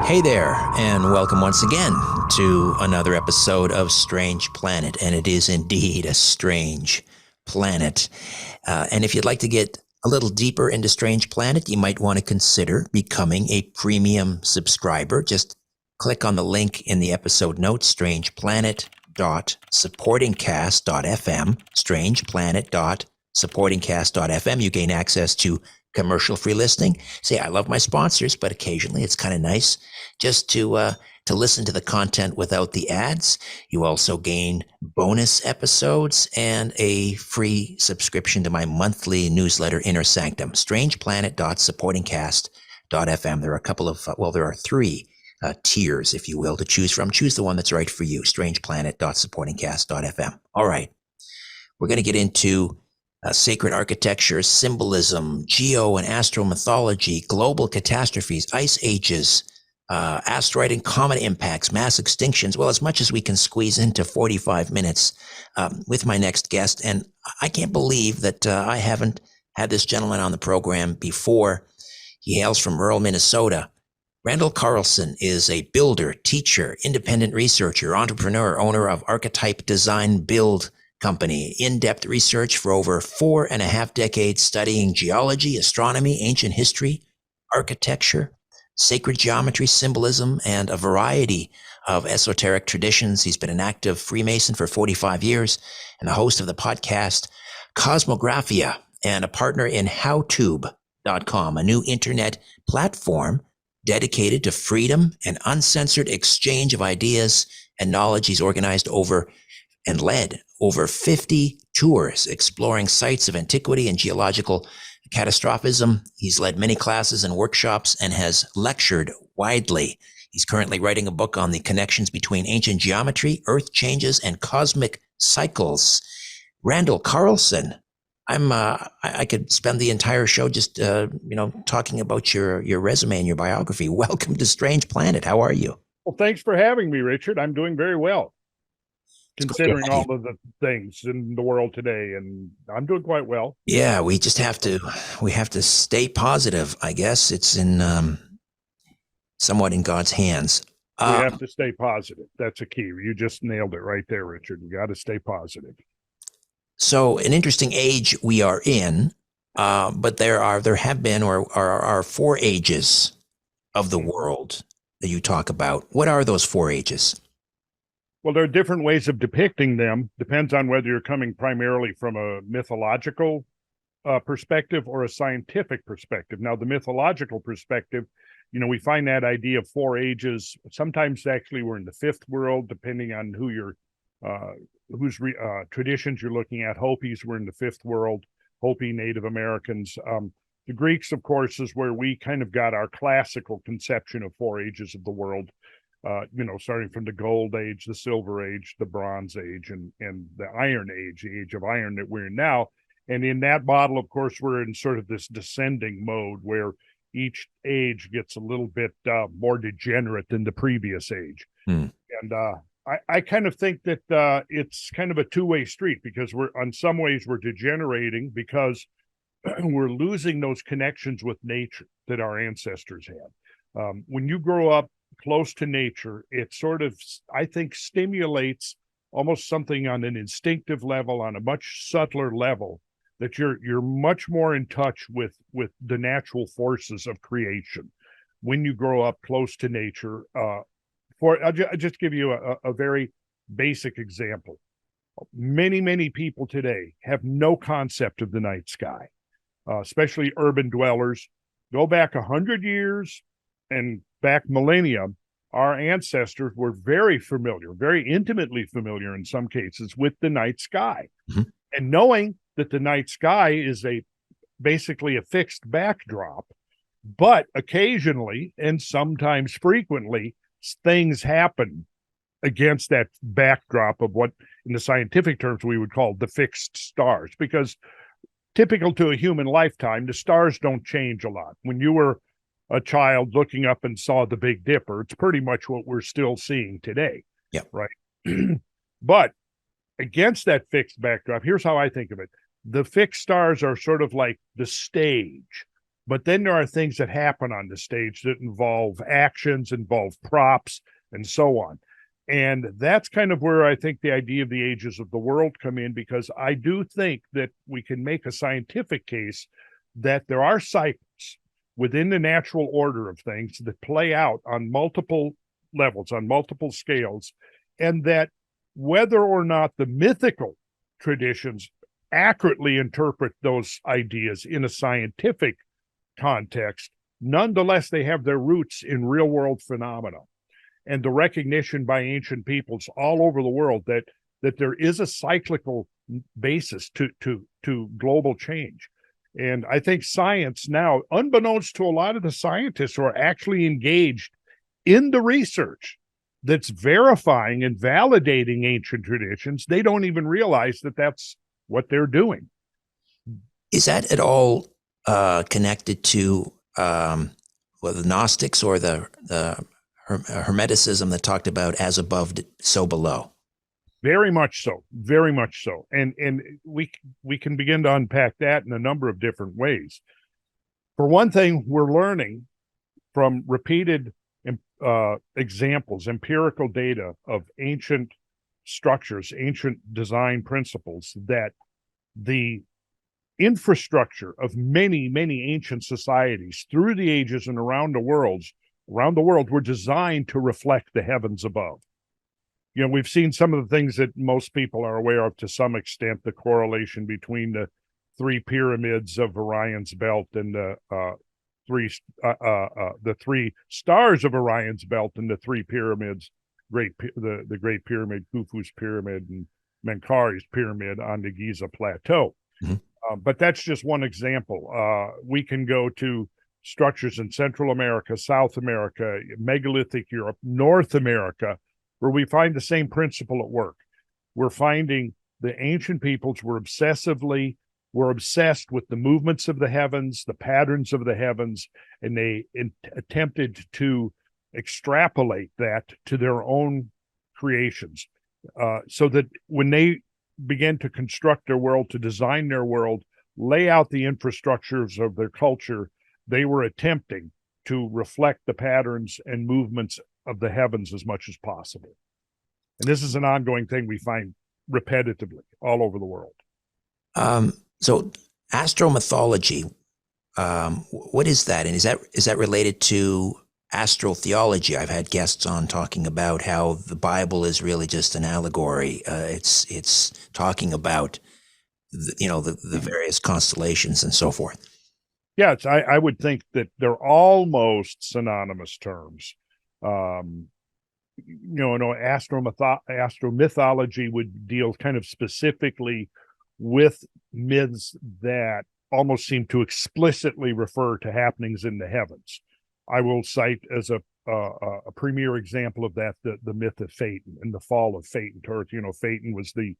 Hey there, and welcome once again to another episode of Strange Planet. And it is indeed a strange planet. And if you'd like to get a little deeper into Strange Planet, you might want to consider becoming a premium subscriber. Just click on the link in the episode notes, strangeplanet.supportingcast.fm, strangeplanet.supportingcast.fm. You gain access to commercial-free listening. Say, I love my sponsors, but occasionally it's kind of nice just to listen to the content without the ads. You also gain bonus episodes and a free subscription to my monthly newsletter, Inner Sanctum, strangeplanet.supportingcast.fm. There are a couple of, there are three tiers, if you will, to choose from. Choose the one that's right for you, strangeplanet.supportingcast.fm. All right. We're going to get into sacred architecture, symbolism, geo and astromythology, global catastrophes, ice ages, asteroid and comet impacts, mass extinctions, well, as much as we can squeeze into 45 minutes with my next guest. And I can't believe that I haven't had this gentleman on the program before. He hails from rural Minnesota. Randall Carlson is a builder, teacher, independent researcher, entrepreneur, owner of Archetype Design Build Company, in-depth research for over 4.5 decades, studying geology, astronomy, ancient history, architecture, sacred geometry, symbolism, and a variety of esoteric traditions. He's been an active Freemason for 45 years and the host of the podcast Cosmographia and a partner in howtube.com, a new internet platform dedicated to freedom and uncensored exchange of ideas and knowledge. He's organized and led over 50 tours exploring sites of antiquity and geological catastrophism. He's led many classes and workshops and has lectured widely. He's currently writing a book on the connections between ancient geometry, earth changes, and cosmic cycles. Randall Carlson, I could spend the entire show just talking about your resume and your biography. Welcome to Strange Planet. How are you? Well, thanks for having me, Richard. I'm doing very well, considering all of the things in the world today, and I'm doing quite well. Yeah, we have to stay positive. I guess it's somewhat in God's hands. We have to stay positive. That's a key. You just nailed it right there, Richard. You got to stay positive. So an interesting age we are in, but there have been or are four ages of the world that you talk about. What are those four ages? Well, there are different ways of depicting them. Depends on whether you're coming primarily from a mythological perspective or a scientific perspective. Now, the mythological perspective, we find that idea of four ages. Sometimes actually we're in the fifth world, depending on whose traditions you're looking at. Hopis were in the fifth world, Hopi Native Americans. The Greeks, of course, is where we kind of got our classical conception of four ages of the world. Starting from the Gold Age, the Silver Age, the Bronze Age, and the Iron Age, the Age of Iron that we're in now. And in that model, of course, we're in sort of this descending mode where each age gets a little bit more degenerate than the previous age. And I kind of think that it's kind of a two-way street, because in some ways we're degenerating because we're losing those connections with nature that our ancestors had. When you grow up close to nature, it sort of, I think, stimulates almost something on an instinctive level, on a much subtler level, that you're much more in touch with the natural forces of creation when you grow up close to nature. I'll just give you a very basic example. Many people today have no concept of the night sky, especially urban dwellers. Go back 100 years and back millennium, our ancestors were very familiar, very intimately familiar in some cases, with the night sky. Mm-hmm. And knowing that the night sky is basically a fixed backdrop, but occasionally and sometimes frequently things happen against that backdrop of what in the scientific terms we would call the fixed stars, because typical to a human lifetime, the stars don't change a lot. When you were a child looking up and saw the Big Dipper, it's pretty much what we're still seeing today. Yeah. Right. But against that fixed backdrop, here's how I think of it. The fixed stars are sort of like the stage But then there are things that happen on the stage that involve actions, involve props, and so on. And that's kind of where I think the idea of the ages of the world come in, because I do think that we can make a scientific case that there are cycles within the natural order of things that play out on multiple levels, on multiple scales, and that whether or not the mythical traditions accurately interpret those ideas in a scientific context, nonetheless, they have their roots in real world phenomena and the recognition by ancient peoples all over the world that there is a cyclical basis to global change. And I think science now, unbeknownst to a lot of the scientists who are actually engaged in the research that's verifying and validating ancient traditions, they don't even realize that that's what they're doing. Is that at all connected to the Gnostics or the Hermeticism that talked about as above, so below? Very much so, very much so. And we can begin to unpack that in a number of different ways. For one thing, we're learning from repeated examples, empirical data of ancient structures, ancient design principles, that the infrastructure of many, many ancient societies through the ages and around the world were designed to reflect the heavens above. You know, we've seen some of the things that most people are aware of to some extent, the correlation between the three pyramids of Orion's belt and the three stars of Orion's belt and the three pyramids, the Great Pyramid, Khufu's Pyramid, and Menkare's Pyramid on the Giza Plateau. Mm-hmm. But that's just one example. We can go to structures in Central America, South America, megalithic Europe, North America, where we find the same principle at work. We're finding the ancient peoples were obsessed with the movements of the heavens, the patterns of the heavens, and they attempted to extrapolate that to their own creations, so that when they began to construct their world, to design their world, lay out the infrastructures of their culture, they were attempting to reflect the patterns and movements of the heavens as much as possible. And this is an ongoing thing we find repetitively all over the world. So astromythology, what is that? And is that related to astrotheology? I've had guests on talking about how the Bible is really just an allegory. It's talking about the various constellations and so forth. Yes, I would think that they're almost synonymous terms. Astromythology would deal kind of specifically with myths that almost seem to explicitly refer to happenings in the heavens. I will cite as a premier example of that the myth of Phaeton and the fall of Phaeton to Earth. You know, Phaeton was the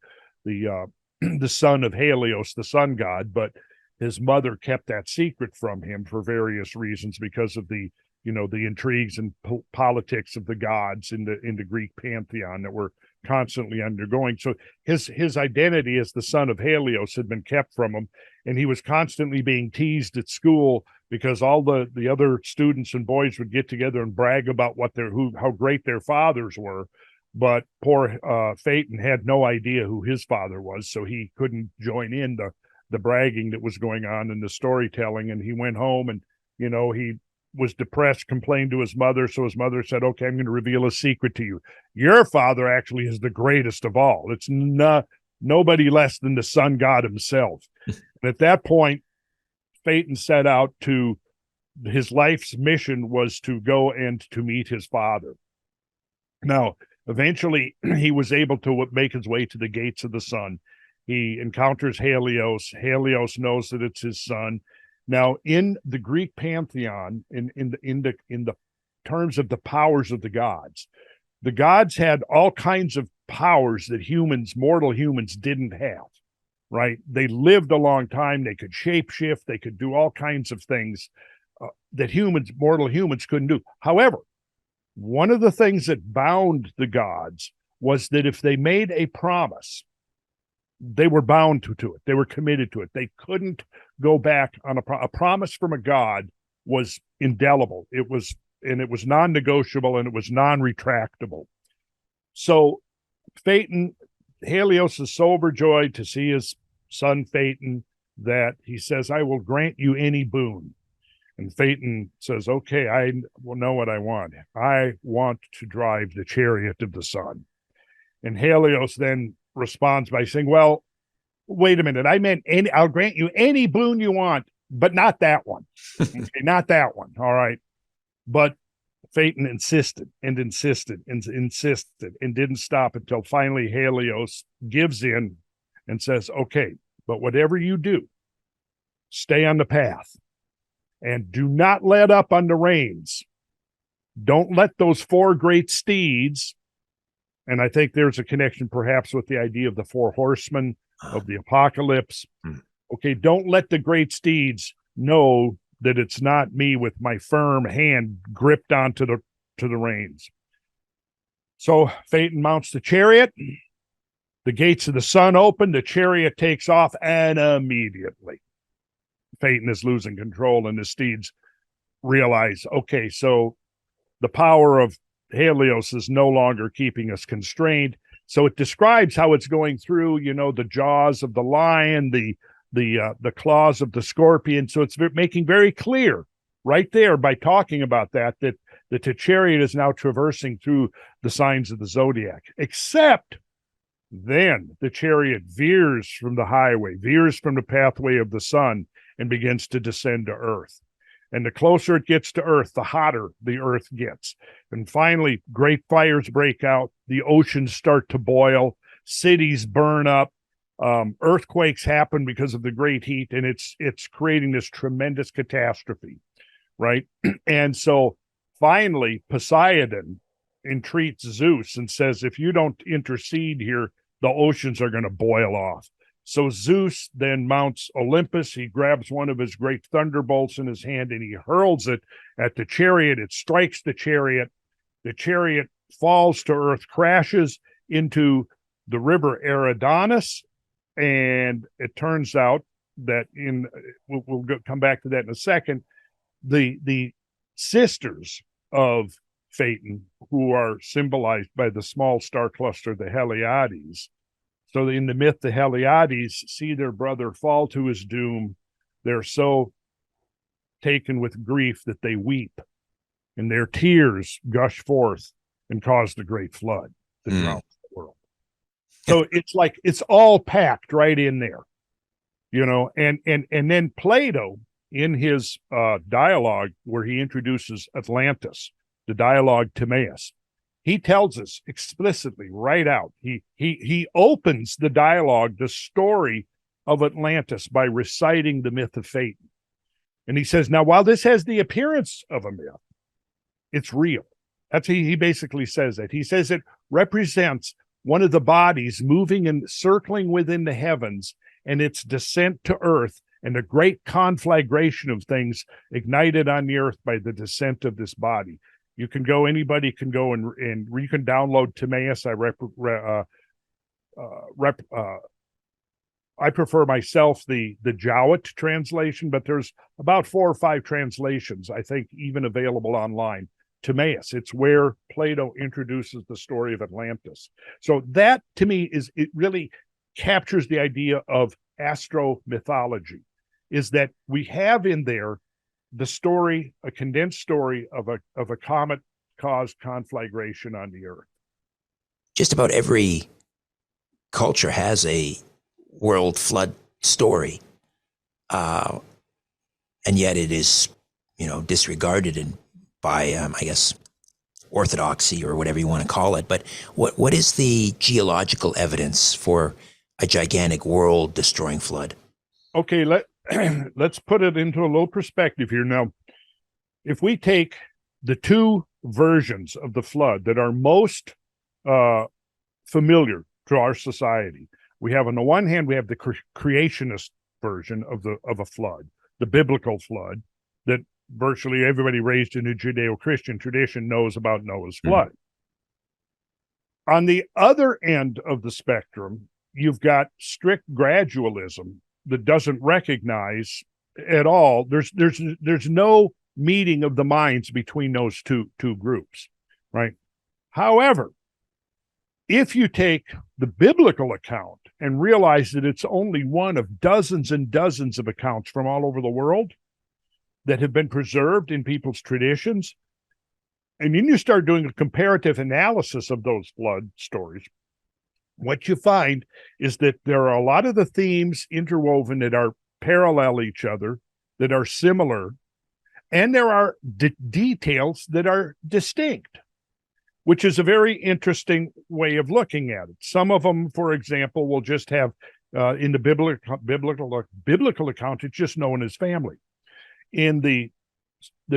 son of Helios, the sun god, but his mother kept that secret from him for various reasons, because of the intrigues and politics of the gods in the Greek pantheon that were constantly undergoing. So his identity as the son of Helios had been kept from him, and he was constantly being teased at school because all the other students and boys would get together and brag about how great their fathers were. But poor Phaeton had no idea who his father was, so he couldn't join in the bragging that was going on in the storytelling. And he went home and, he was depressed, complained to his mother. So his mother said, okay, I'm going to reveal a secret to you. Your father actually is the greatest of all. It's nobody less than the sun god himself. And at that point, Phaeton set out his life's mission was to go and to meet his father. Now, eventually, he was able to make his way to the gates of the sun. He encounters Helios. Helios knows that it's his son. Now, in the Greek pantheon, in the terms of the powers of the gods had all kinds of powers that mortal humans, didn't have. Right? They lived a long time. They could shapeshift. They could do all kinds of things that mortal humans couldn't do. However, one of the things that bound the gods was that if they made a promise, they were bound to it. They were committed to it. They couldn't go back on a promise from a god was indelible. It was non-negotiable, and it was non-retractable. So Phaeton, Helios is so overjoyed to see his son Phaeton that he says, I will grant you any boon. And Phaeton says, okay, I will know what I want. I want to drive the chariot of the sun. And Helios then responds by saying, well, wait a minute. I meant I'll grant you any boon you want, but not that one. Okay, not that one. All right. But Phaeton insisted and insisted and insisted and didn't stop until finally Helios gives in and says, okay, but whatever you do, stay on the path and do not let up on the reins. Don't let those four great steeds, and I think there's a connection perhaps with the idea of the four horsemen of the apocalypse. Okay, don't let the great steeds know that it's not me with my firm hand gripped onto the reins. So Phaeton mounts the chariot. The gates of the sun open. The chariot takes off, and immediately Phaeton is losing control, and the steeds realize, okay, so the power of Helios is no longer keeping us constrained. So it describes how it's going through, the jaws of the lion, the claws of the scorpion. So it's making very clear right there by talking about that the chariot is now traversing through the signs of the zodiac, except then the chariot veers from the highway, veers from the pathway of the sun, and begins to descend to earth. And the closer it gets to earth, the hotter the earth gets. And finally, great fires break out. The oceans start to boil. Cities burn up. Earthquakes happen because of the great heat, and it's creating this tremendous catastrophe, right? And so finally, Poseidon entreats Zeus and says, if you don't intercede here, the oceans are going to boil off. So Zeus then mounts Olympus. He grabs one of his great thunderbolts in his hand, and he hurls it at the chariot. It strikes the chariot. The chariot falls to earth, crashes into the river Eridanus. And it turns out that we'll come back to that in a second, the sisters of Phaeton, who are symbolized by the small star cluster, the Heliades. So in the myth, the Heliades see their brother fall to his doom. They're so taken with grief that they weep, and their tears gush forth and cause the great flood that drowns the world. So it's like it's all packed right in there, and then Plato, in his dialogue where he introduces Atlantis, the dialogue Timaeus, he tells us explicitly right out. He opens the dialogue, the story of Atlantis, by reciting the myth of Phaeton. And he says, now, while this has the appearance of a myth, it's real. That's he basically says that. He says it represents one of the bodies moving and circling within the heavens, and its descent to earth, and the great conflagration of things ignited on the earth by the descent of this body. Anybody can go and you can download Timaeus. I prefer myself the Jowett translation, but there's about 4 or 5 translations, I think, even available online. Timaeus, it's where Plato introduces the story of Atlantis. So that, to me, it really captures the idea of astromythology, is that we have in there the story, a condensed story of a comet caused conflagration on the earth. Just about every culture has a world flood story, and yet it is, disregarded by I guess orthodoxy or whatever you want to call it. But what is the geological evidence for a gigantic world destroying flood? Okay, let's put it into a little perspective here. Now, if we take the 2 versions of the flood that are most familiar to our society, we have, on the one hand, we have the creationist version of a flood, the biblical flood that virtually everybody raised in a Judeo-Christian tradition knows about Noah's flood. On the other end of the spectrum, you've got strict gradualism that doesn't recognize at all. There's no meeting of the minds between those two groups, right? However, if you take the biblical account and realize that it's only one of dozens and dozens of accounts from all over the world that have been preserved in people's traditions, and then you start doing a comparative analysis of those flood stories, what you find is that there are a lot of the themes interwoven that are parallel each other, that are similar, and there are details that are distinct, which is a very interesting way of looking at it. Some of them, for example, will just have in the biblical account, it's just known as family. In the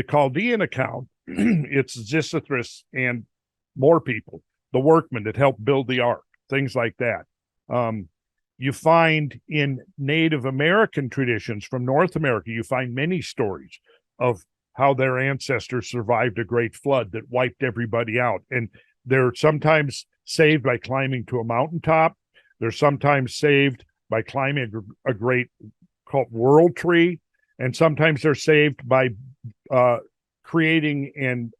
Chaldean account, it's Xisithris and more people, the workmen that helped build the ark, things like that. You find in Native American traditions from North America, you find many stories of how their ancestors survived a great flood that wiped everybody out. And they're sometimes saved by climbing to a mountaintop. They're sometimes saved by climbing a great called world tree. And sometimes they're saved by creating and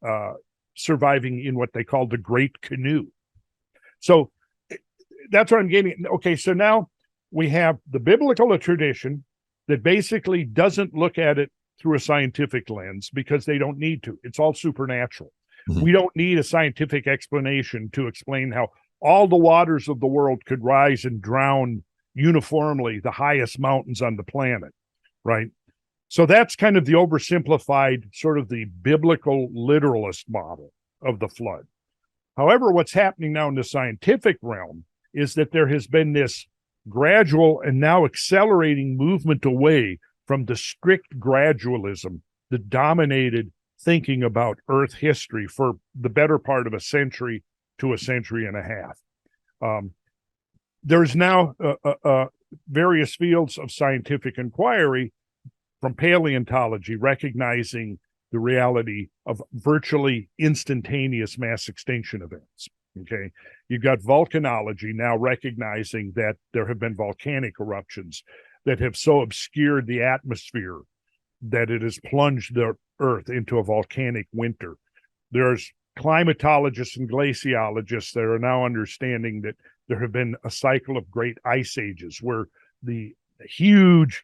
surviving in what they call the Great Canoe. So that's what I'm getting. Okay, so now we have the biblical tradition that basically doesn't look at it through a scientific lens because they don't need to. It's all supernatural. Mm-hmm. We don't need a scientific explanation to explain how all the waters of the world could rise and drown uniformly the highest mountains on the planet, right? So that's kind of the oversimplified, sort of the biblical literalist model of the flood. However, what's happening now in the scientific realm is that there has been this gradual and now accelerating movement away from the strict gradualism that dominated thinking about Earth history for the better part of a century to a century and a half. There's now various fields of scientific inquiry from paleontology recognizing the reality of virtually instantaneous mass extinction events. Okay, you've got volcanology now recognizing that there have been volcanic eruptions that have so obscured the atmosphere that it has plunged the Earth into a volcanic winter. There's climatologists and glaciologists that are now understanding that there have been a cycle of great ice ages where the huge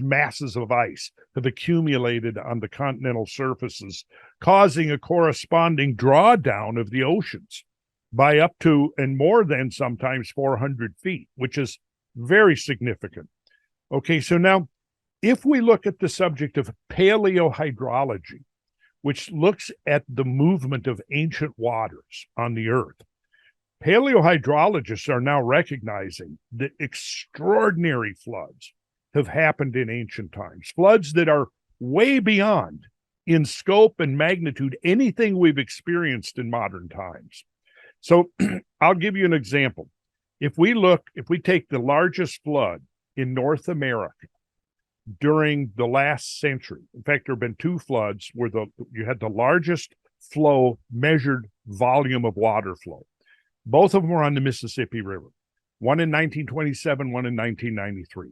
masses of ice have accumulated on the continental surfaces, causing a corresponding drawdown of the oceans by up to and more than sometimes 400 feet, which is very significant. Okay, so now if we look at the subject of paleohydrology, which looks at the movement of ancient waters on the Earth, paleohydrologists are now recognizing that extraordinary floods have happened in ancient times, floods that are way beyond in scope and magnitude anything we've experienced in modern times. So I'll give you an example. If we take the largest flood in North America during the last century, in fact, there have been two floods where you had the largest flow measured volume of water flow. Both of them were on the Mississippi River, one in 1927, one in 1993.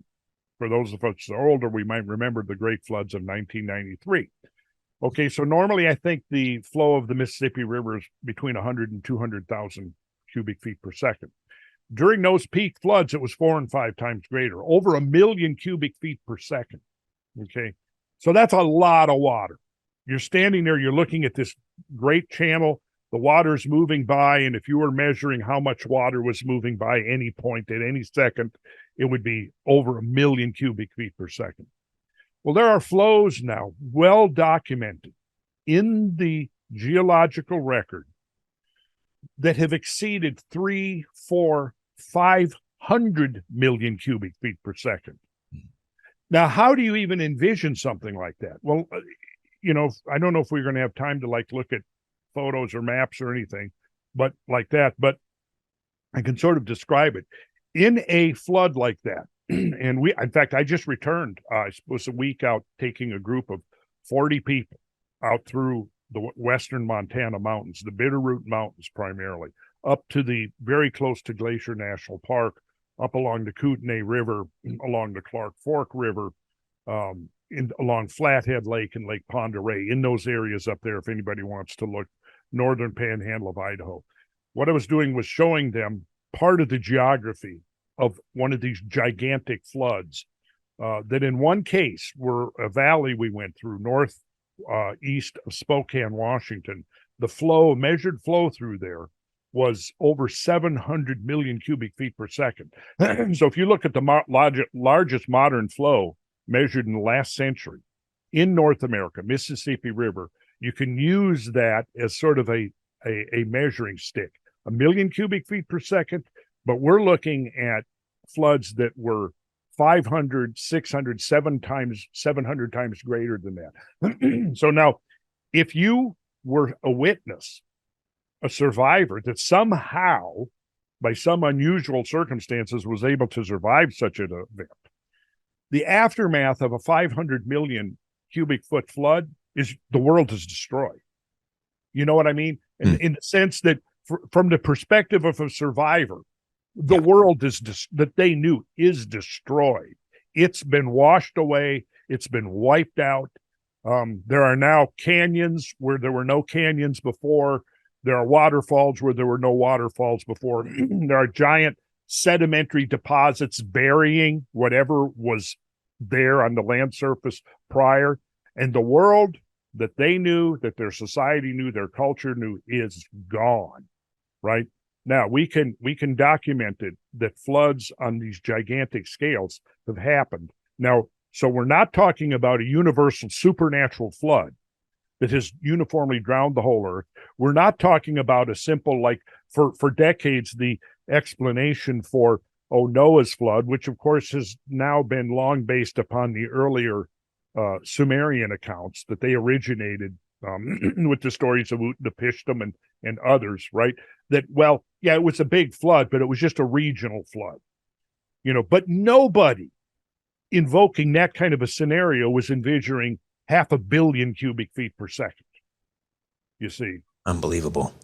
For those of us that are older, we might remember the great floods of 1993. Okay, so normally I think the flow of the Mississippi River is between 100 and 200,000 cubic feet per second. During those peak floods, it was 4 and 5 times greater, over 1 million cubic feet per second. Okay, so that's a lot of water. You're standing there, you're looking at this great channel, the water's moving by, and if you were measuring how much water was moving by any point at any second, it would be over 1 million cubic feet per second. Well, there are flows now well documented in the geological record that have exceeded 3, 4, 500 million cubic feet per second. Now, how do you even envision something like that? Well, I don't know if we're going to have time to look at photos or maps or anything, but like that, but I can sort of describe it. In a flood like that, and in fact, I just returned, I was a week out taking a group of 40 people out through the western Montana mountains, the Bitterroot Mountains primarily, up to the very close to Glacier National Park, up along the Kootenai River, along the Clark Fork River, along Flathead Lake and Lake Pend Oreille, in those areas up there, if anybody wants to look, northern panhandle of Idaho. What I was doing was showing them part of the geography of one of these gigantic floods that in one case were a valley we went through east of Spokane, Washington. The measured flow through there was over 700 million cubic feet per second. So if you look at the largest modern flow measured in the last century in North America, Mississippi River, you can use that as sort of a measuring stick. 1 million cubic feet per second, but we're looking at floods that were 500, 600, 700 times greater than that. So now, if you were a witness, a survivor that somehow, by some unusual circumstances, was able to survive such an event, the aftermath of a 500 million cubic foot flood is the world is destroyed. You know what I mean? In the sense that from the perspective of a survivor, the world that they knew is destroyed. It's been washed away. It's been wiped out. There are now canyons where there were no canyons before. There are waterfalls where there were no waterfalls before. There are giant sedimentary deposits burying whatever was there on the land surface prior. And the world that they knew, that their society knew, their culture knew, is gone, right? Now, we can document it that floods on these gigantic scales have happened. Now, so we're not talking about a universal supernatural flood that has uniformly drowned the whole earth. We're not talking about a simple, like for decades, the explanation for, Noah's flood, which of course has now been long based upon the earlier Sumerian accounts that they originated with the stories of Utnapishtim and others, right? That, well, yeah, it was a big flood, but it was just a regional flood, but nobody invoking that kind of a scenario was envisioning 500 million cubic feet per second. You see. Unbelievable.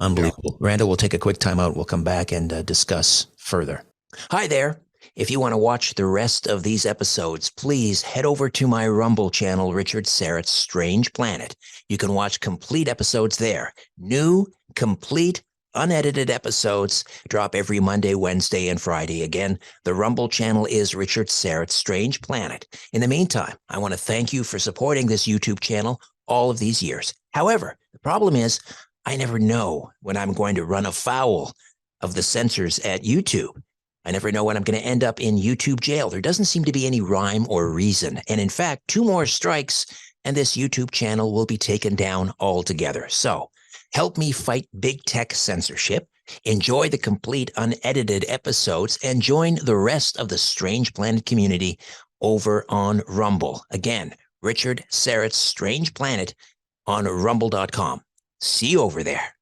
Unbelievable. Yeah. Randall, we'll take a quick time out. We'll come back and discuss further. Hi there. If you want to watch the rest of these episodes, please head over to my Rumble channel, Richard Syrett's Strange Planet. You can watch complete episodes there. New, complete, unedited episodes drop every Monday, Wednesday, and Friday. Again, the Rumble channel is Richard Syrett's Strange Planet. In the meantime, I want to thank you for supporting this YouTube channel all of these years. However, the problem is I never know when I'm going to run afoul of the censors at YouTube. I never know when I'm going to end up in YouTube jail. There doesn't seem to be any rhyme or reason. And in fact, 2 more strikes and this YouTube channel will be taken down altogether. So help me fight big tech censorship, enjoy the complete unedited episodes, and join the rest of the Strange Planet community over on Rumble. Again, Richard Syrett's Strange Planet on rumble.com. See you over there.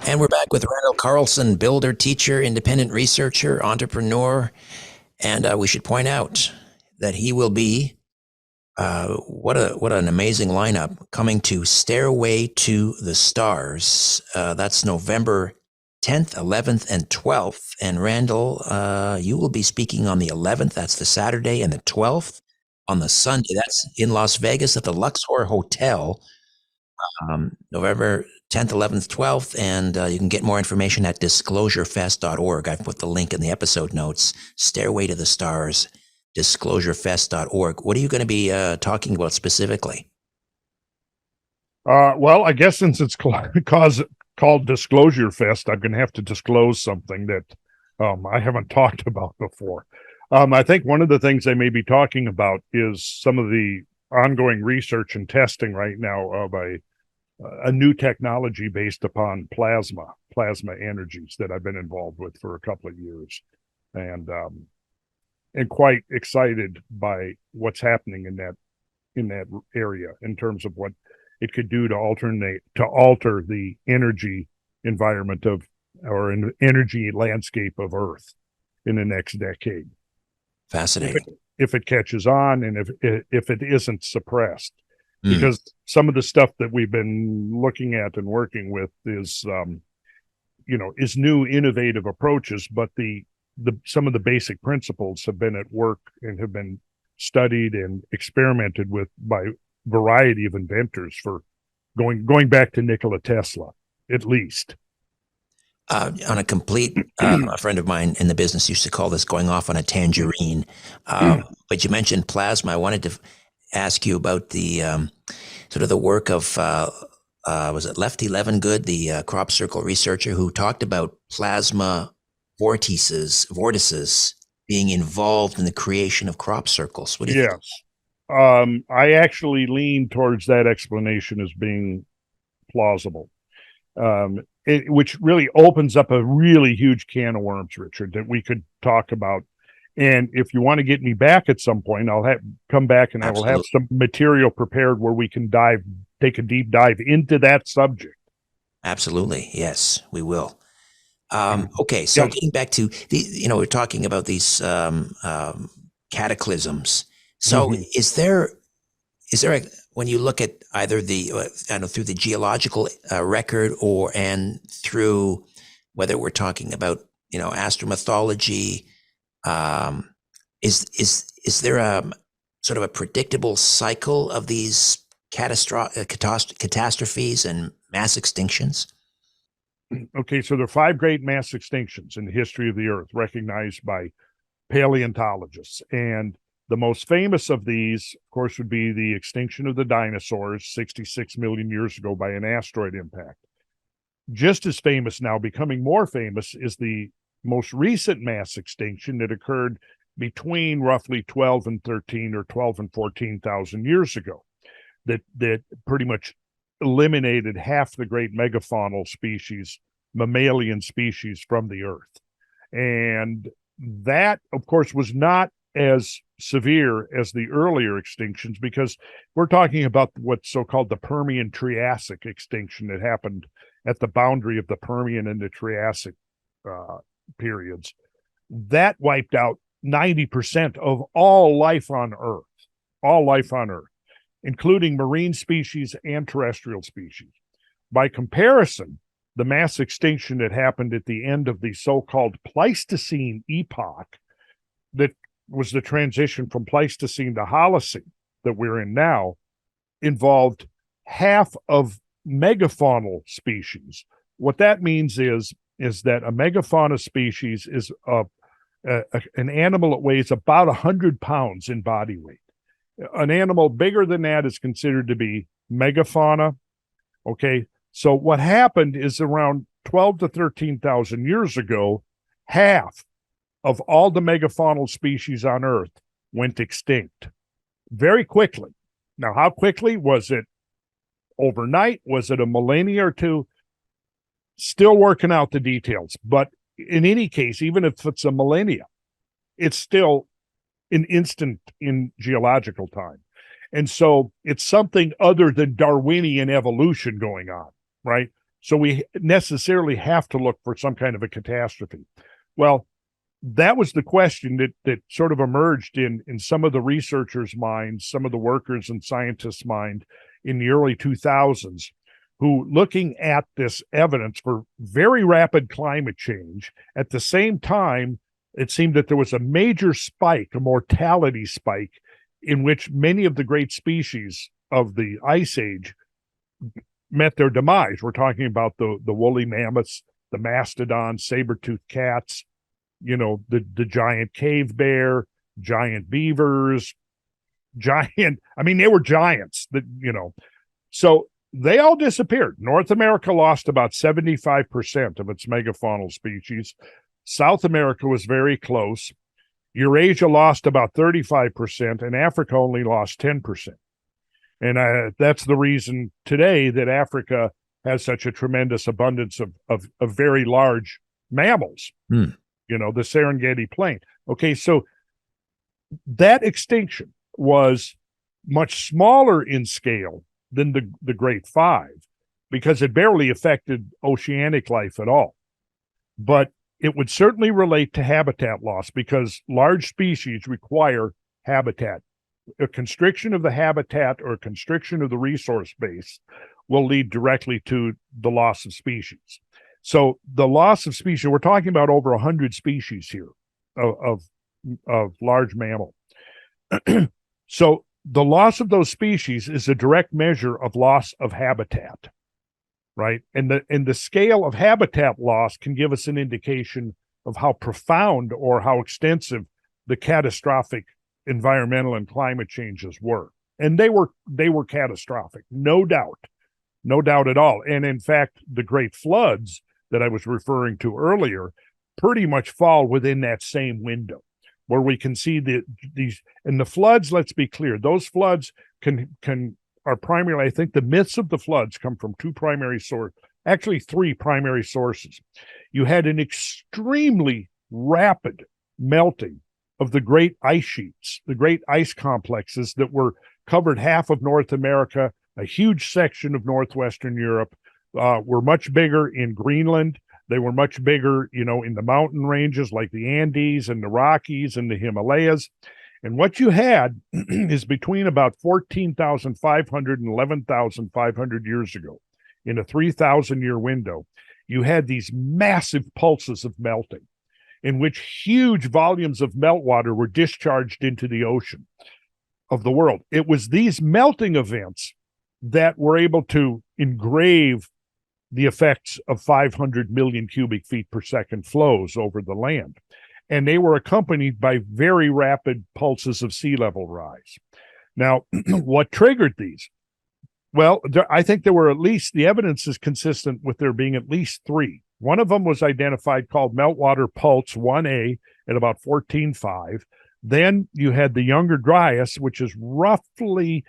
And we're back with Randall Carlson, builder, teacher, independent researcher, entrepreneur. And we should point out that he will be, what an amazing lineup, coming to Stairway to the Stars. That's November 10th, 11th, and 12th. And Randall, you will be speaking on the 11th. That's the Saturday, and the 12th on the Sunday. That's in Las Vegas at the Luxor Hotel. November 10th, 11th, 12th, and you can get more information at disclosurefest.org. I've put the link in the episode notes. Stairway to the Stars, disclosurefest.org. What are you going to be talking about specifically? Well, I guess since it's called Disclosure Fest, I'm going to have to disclose something that I haven't talked about before. I think one of the things I may be talking about is some of the ongoing research and testing right now of a new technology based upon plasma energies that I've been involved with for a couple of years. and quite excited by what's happening in that area in terms of what it could do to alter the energy environment or an energy landscape of Earth in the next decade. Fascinating. If it catches on and if it isn't suppressed. Mm. Because some of the stuff that we've been looking at and working with is new innovative approaches, but some of the basic principles have been at work and have been studied and experimented with by variety of inventors for going back to Nikola Tesla, at least. On a complete, a friend of mine in the business used to call this going off on a tangerine. But you mentioned plasma. I wanted to ask you about the sort of the work of, was it Lefty Levengood, the crop circle researcher, who talked about plasma vortices being involved in the creation of crop circles. What do you think? I actually lean towards that explanation as being plausible, which really opens up a really huge can of worms, Richard, that we could talk about. And if you want to get me back at some point, I'll come back and Absolutely. I will have some material prepared where we can take a deep dive into that subject. Absolutely. Yes, we will. Okay, so getting back to we're talking about these cataclysms. So is there when you look at either through the geological record and through whether we're talking about astromythology, is there a sort of a predictable cycle of these catastrophes and mass extinctions? Okay, so there are 5 great mass extinctions in the history of the Earth recognized by paleontologists. And the most famous of these, of course, would be the extinction of the dinosaurs 66 million years ago by an asteroid impact. Just as famous now, becoming more famous, is the most recent mass extinction that occurred between roughly 12 and 13 or 12 and 14,000 years ago that pretty much eliminated half the great megafaunal species, mammalian species from the Earth. And that, of course, was not as severe as the earlier extinctions because we're talking about what's so-called the Permian-Triassic extinction that happened at the boundary of the Permian and the Triassic periods. That wiped out 90% of all life on Earth, including marine species and terrestrial species. By comparison, the mass extinction that happened at the end of the so-called Pleistocene epoch, that was the transition from Pleistocene to Holocene that we're in now, involved half of megafaunal species. What that means is that a megafauna species is an animal that weighs about 100 pounds in body weight. An animal bigger than that is considered to be megafauna. Okay, so what happened is around 12 to 13,000 years ago, half of all the megafaunal species on Earth went extinct very quickly. Now, how quickly? Was it overnight? Was it a millennia or two? Still working out the details. But in any case, even if it's a millennia, it's still an instant in geological time. And so it's something other than Darwinian evolution going on, right? So we necessarily have to look for some kind of a catastrophe. Well, that was the question that sort of emerged in some of the researchers' minds, some of the workers and scientists' mind in the early 2000s, who, looking at this evidence for very rapid climate change, at the same time, it seemed that there was a major spike, a mortality spike, in which many of the great species of the Ice Age met their demise. We're talking about the woolly mammoths, the mastodons, saber-toothed cats, the giant cave bear, giant beavers, they were giants so they all disappeared. North America lost about 75% of its megafaunal species. South America was very close. Eurasia lost about 35%, and Africa only lost 10%. And that's the reason today that Africa has such a tremendous abundance of very large mammals. the Serengeti Plain. Okay, so that extinction was much smaller in scale than the Great Five, because it barely affected oceanic life at all. But it would certainly relate to habitat loss, because large species require habitat. A constriction of the habitat or a constriction of the resource base will lead directly to the loss of species. So the loss of species, we're talking about over 100 species here of large mammal. So the loss of those species is a direct measure of loss of habitat, right? And the scale of habitat loss can give us an indication of how profound or how extensive the catastrophic environmental and climate changes were. And they were catastrophic, no doubt at all. And in fact, the great floods that I was referring to earlier pretty much fall within that same window, where we can see these, and the floods, let's be clear, those floods are primarily, I think the myths of the floods come from two primary sources, actually three primary sources. You had an extremely rapid melting of the great ice sheets, the great ice complexes that covered half of North America, a huge section of Northwestern Europe, were much bigger in Greenland. They were much bigger, in the mountain ranges like the Andes and the Rockies and the Himalayas. And what you had is between about 14,500 and 11,500 years ago, in a 3,000-year window, you had these massive pulses of melting, in which huge volumes of meltwater were discharged into the ocean of the world. It was these melting events that were able to engrave the effects of 500 million cubic feet per second flows over the land. And they were accompanied by very rapid pulses of sea level rise. Now, what triggered these? Well, I think there were the evidence is consistent with there being at least three. One of them was identified called Meltwater Pulse 1A at about 14.5. Then you had the Younger Dryas, which is roughly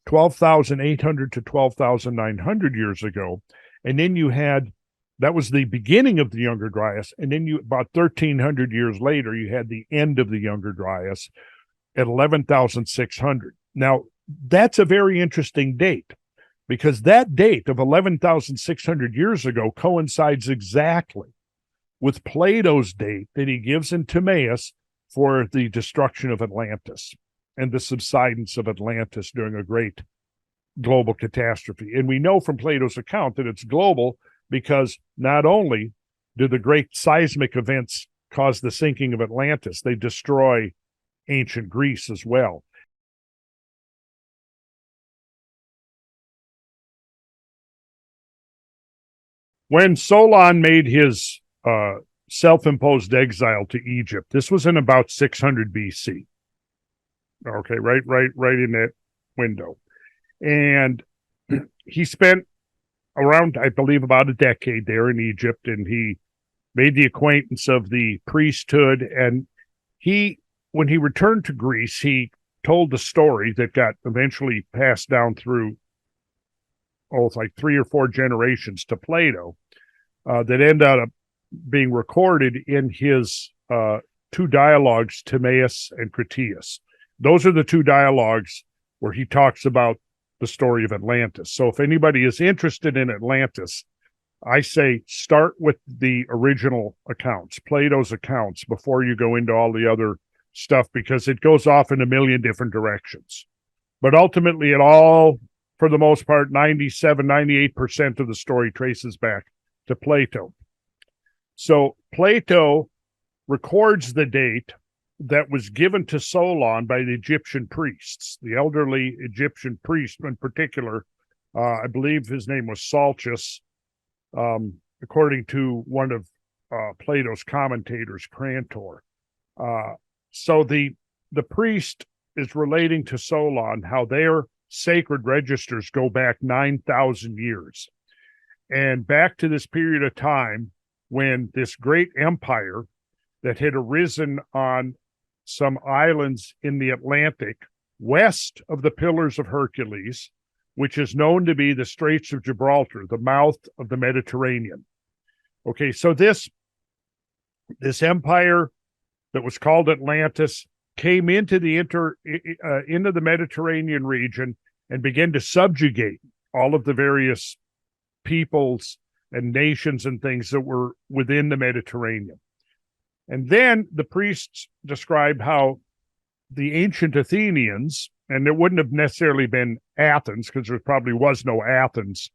12,800 to 12,900 years ago. And then that was the beginning of the Younger Dryas. And then about 1,300 years later, you had the end of the Younger Dryas at 11,600. Now, that's a very interesting date, because that date of 11,600 years ago coincides exactly with Plato's date that he gives in Timaeus for the destruction of Atlantis and the subsidence of Atlantis during a great global catastrophe. And we know from Plato's account that it's global, because not only do the great seismic events cause the sinking of Atlantis, they destroy ancient Greece as well. When Solon made his self-imposed exile to Egypt, this was in about 600 BC. Okay, right in that window. And he spent around, I believe, about a decade there in Egypt, and he made the acquaintance of the priesthood. And when he returned to Greece, he told the story that got eventually passed down through, it's like 3 or 4 generations to Plato, that ended up being recorded in his 2 dialogues, Timaeus and Critias. Those are the 2 dialogues where he talks about the story of Atlantis. So if anybody is interested in Atlantis, I say start with the original accounts, Plato's accounts, before you go into all the other stuff, because it goes off in a million different directions. But ultimately, it all, for the most part, 98% of the story traces back to Plato. So Plato records the date that was given to Solon by the Egyptian priests, the elderly Egyptian priest in particular. I believe his name was Salchus, according to one of Plato's commentators, Crantor. So the priest is relating to Solon how their sacred registers go back 9,000 years. And back to this period of time when this great empire that had arisen on some islands in the Atlantic west of the Pillars of Hercules, which is known to be the Straits of Gibraltar, the mouth of the Mediterranean. Okay, so this This empire that was called Atlantis came into the Mediterranean region and began to subjugate all of the various peoples and nations and things that were within the Mediterranean. And then the priests described how the ancient Athenians, and there wouldn't have necessarily been Athens, because there probably was no Athens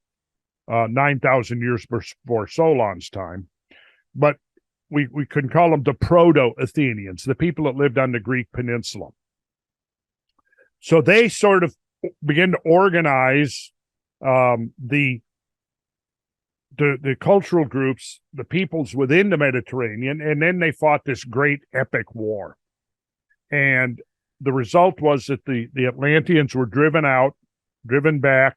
9,000 years before Solon's time, but we can call them the proto-Athenians, the people that lived on the Greek peninsula. So they sort of began to organize the cultural groups, the peoples within the Mediterranean, and then they fought this great epic war. And the result was that the Atlanteans were driven back,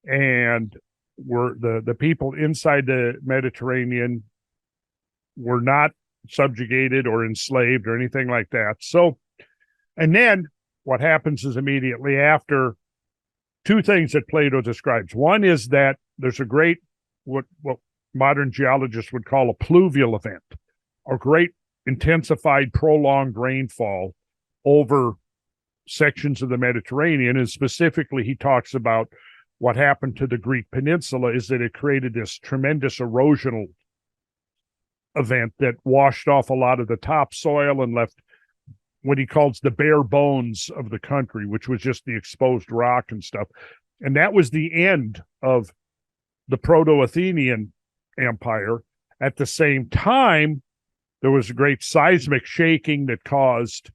and were the people inside the Mediterranean were not subjugated or enslaved or anything like that. So, and then what happens is immediately after, two things that Plato describes. One is that there's a great, what modern geologists would call a pluvial event, a great intensified, prolonged rainfall over sections of the Mediterranean. And specifically, he talks about what happened to the Greek peninsula is that it created this tremendous erosional event that washed off a lot of the topsoil and left what he calls the bare bones of the country, which was just the exposed rock and stuff. And that was the end of the Proto-Athenian Empire. At the same time, there was a great seismic shaking that caused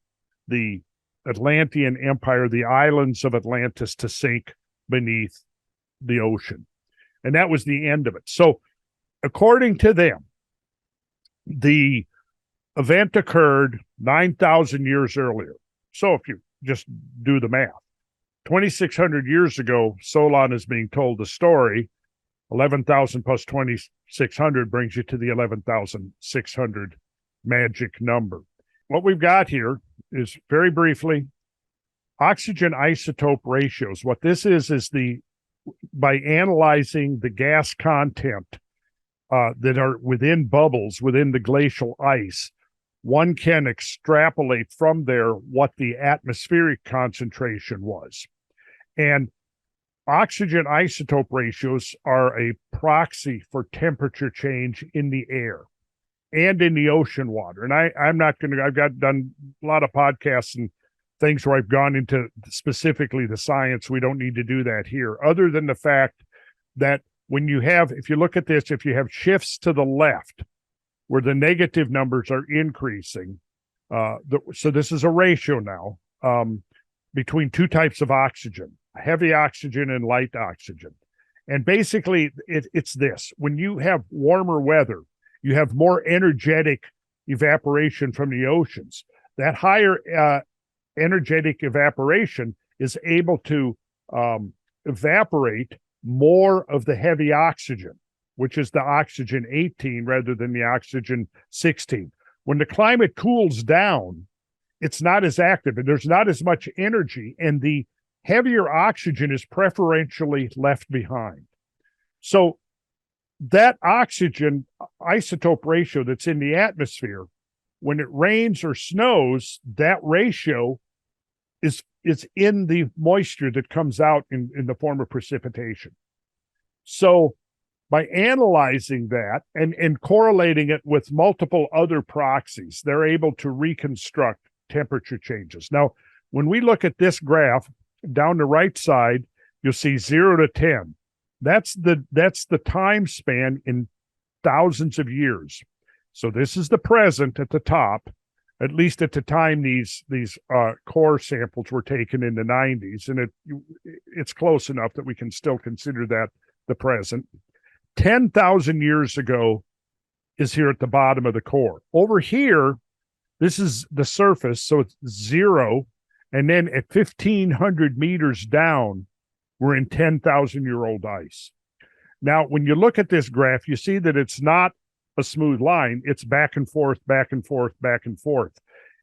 the Atlantean Empire, the islands of Atlantis, to sink beneath the ocean. And that was the end of it. So according to them, the event occurred 9,000 years earlier. So if you just do the math, 2,600 years ago, Solon is being told the story. 11,000 plus 2,600 brings you to the 11,600 magic number. What we've got here is, very briefly, oxygen isotope ratios. What this is by analyzing the gas content that are within bubbles, within the glacial ice, one can extrapolate from there what the atmospheric concentration was. And oxygen isotope ratios are a proxy for temperature change in the air and in the ocean water. And I'm not going to, done a lot of podcasts and things where I've gone into specifically the science. We don't need to do that here, other than the fact that if you look at this, if you have shifts to the left where the negative numbers are increasing, so this is a ratio now between two types of oxygen, heavy oxygen and light oxygen. And basically it's this: when you have warmer weather, you have more energetic evaporation from the oceans. That higher energetic evaporation is able to evaporate more of the heavy oxygen, which is the oxygen 18 rather than the oxygen 16. When the climate cools down, it's not as active and there's not as much energy, and the heavier oxygen is preferentially left behind. So that oxygen isotope ratio that's in the atmosphere, when it rains or snows, that ratio is in the moisture that comes out in the form of precipitation. So by analyzing that and correlating it with multiple other proxies, they're able to reconstruct temperature changes. Now, when we look at this graph, down the right side, you'll see 0 to 10. That's the time span in thousands of years. So this is the present at the top, at least at the time these core samples were taken in the 90s, and it's close enough that we can still consider that the present. 10,000 years ago is here at the bottom of the core. Over here, this is the surface, so it's 0, and then at 1,500 meters down, we're in 10,000-year-old ice. Now, when you look at this graph, you see that it's not a smooth line. It's back and forth, back and forth, back and forth.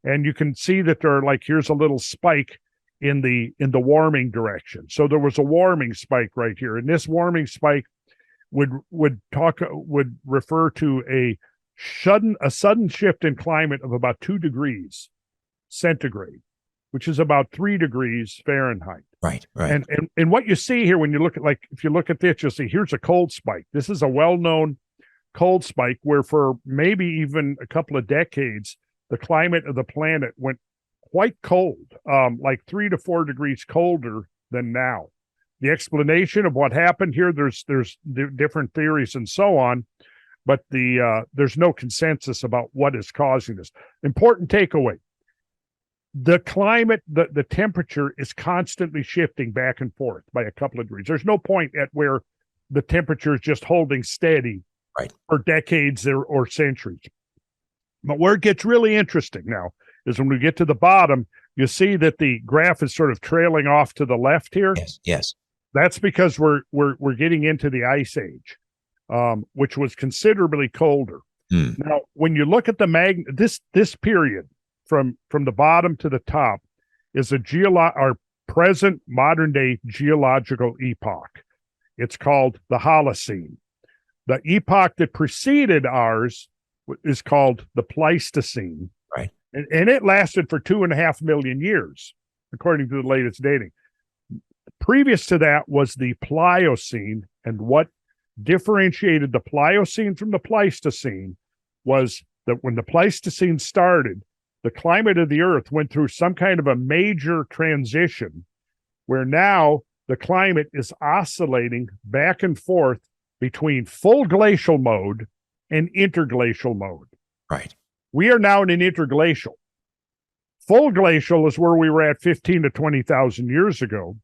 And you can see that here's a little spike in the warming direction. So there was a warming spike right here. And this warming spike would refer to a sudden shift in climate of about 2 degrees centigrade, which is about 3 degrees Fahrenheit. Right, right. And what you see here when you look at, like, if you look at this, you'll see here's a cold spike. This is a well-known cold spike where for maybe even a couple of decades, the climate of the planet went quite cold, like 3 to 4 degrees colder than now. The explanation of what happened here, there's different theories and so on, but there's no consensus about what is causing this. Important takeaway. The climate, the temperature is constantly shifting back and forth by a couple of degrees. There's no point at where the temperature is just holding steady for decades or centuries. But where it gets really interesting now is when we get to the bottom, you see that the graph is sort of trailing off to the left here. Yes, yes. That's because we're getting into the Ice Age, which was considerably colder. Now, when you look at the this period from the bottom to the top is our present modern day geological epoch. It's called the Holocene. The epoch that preceded ours is called the Pleistocene. Right. And it lasted for 2.5 million years, according to the latest dating. Previous to that was the Pliocene, and what differentiated the Pliocene from the Pleistocene was that when the Pleistocene started, the climate of the Earth went through some kind of a major transition where now the climate is oscillating back and forth between full glacial mode and interglacial mode. Right. We are now in an interglacial. Full glacial is where we were at 15 to 20,000 years ago.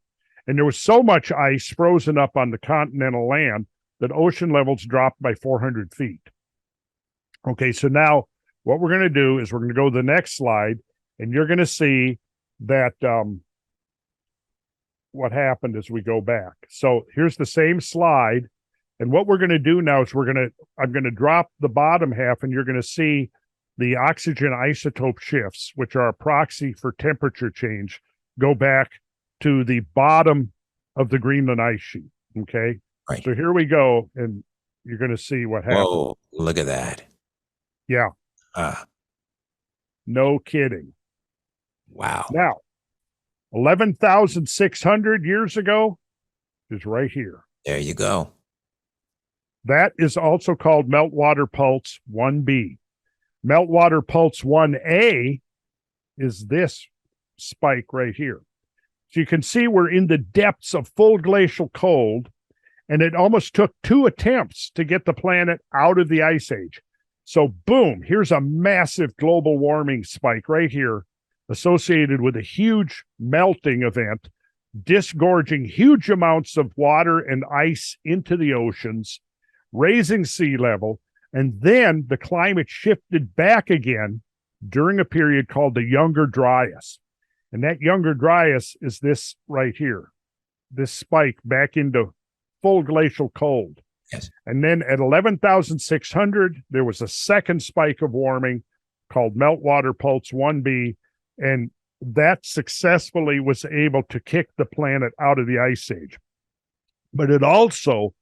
And there was so much ice frozen up on the continental land that ocean levels dropped by 400 feet. Okay, so now what we're going to do is we're going to go to the next slide, and you're going to see that what happened as we go back. So here's the same slide. And what we're going to do now is I'm going to drop the bottom half, and you're going to see the oxygen isotope shifts, which are a proxy for temperature change, go back to the bottom of the Greenland ice sheet. Okay. Right. So here we go, and you're going to see what happens. Whoa, look at that. Yeah. No kidding. Wow. Now, 11,600 years ago is right here. There you go. That is also called meltwater pulse 1B. Meltwater pulse 1A is this spike right here. So you can see we're in the depths of full glacial cold, and it almost took 2 attempts to get the planet out of the Ice Age. So boom, here's a massive global warming spike right here associated with a huge melting event, disgorging huge amounts of water and ice into the oceans, raising sea level, and then the climate shifted back again during a period called the Younger Dryas. And that Younger Dryas is this right here, this spike back into full glacial cold. Yes. And then at 11,600, there was a second spike of warming called meltwater pulse 1B, and that successfully was able to kick the planet out of the Ice Age. But it also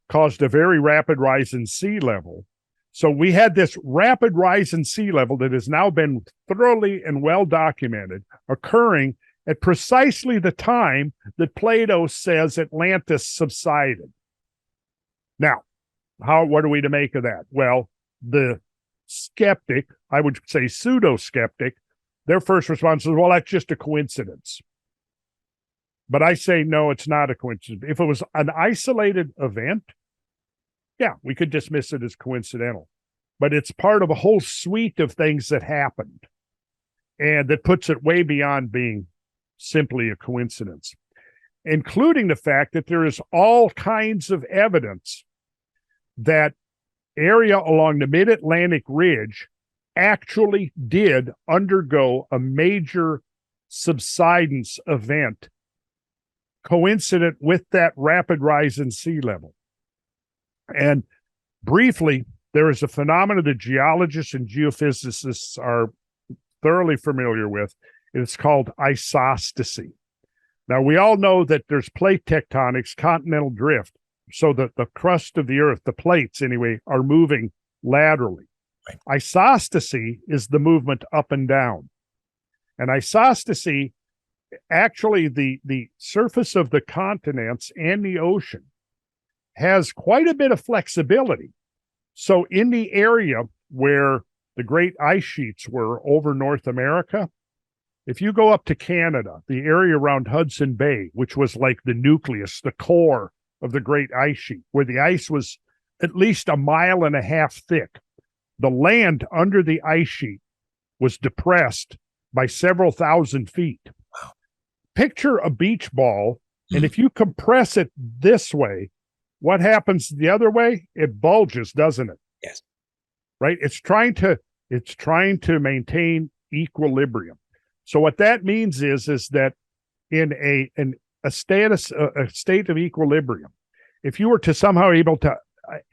caused a very rapid rise in sea level. So we had this rapid rise in sea level that has now been thoroughly and well documented, occurring at precisely the time that Plato says Atlantis subsided. Now, what are we to make of that? Well, the skeptic, I would say pseudo-skeptic, their first response is, well, that's just a coincidence. But I say, no, it's not a coincidence. If it was an isolated event, yeah, we could dismiss it as coincidental. But it's part of a whole suite of things that happened. And that puts it way beyond being simply a coincidence, including the fact that there is all kinds of evidence that area along the mid-Atlantic ridge actually did undergo a major subsidence event coincident with that rapid rise in sea level. And briefly, there is a phenomenon that geologists and geophysicists are thoroughly familiar with. It's called isostasy. Now, we all know that there's plate tectonics, continental drift, so that the crust of the earth, the plates anyway, are moving laterally. Right. Isostasy is the movement up and down. And isostasy, actually, the surface of the continents and the ocean has quite a bit of flexibility. So in the area where the great ice sheets were over North America, if you go up to Canada, the area around Hudson Bay, which was like the nucleus, the core of the great ice sheet, where the ice was at least 1.5 miles thick, the land under the ice sheet was depressed by several thousand feet. Wow. Picture a beach ball, and if you compress it this way, what happens the other way? It bulges, doesn't it? Yes. Right? It's trying to maintain equilibrium. So what that means is that in a state of equilibrium, if you were to somehow able to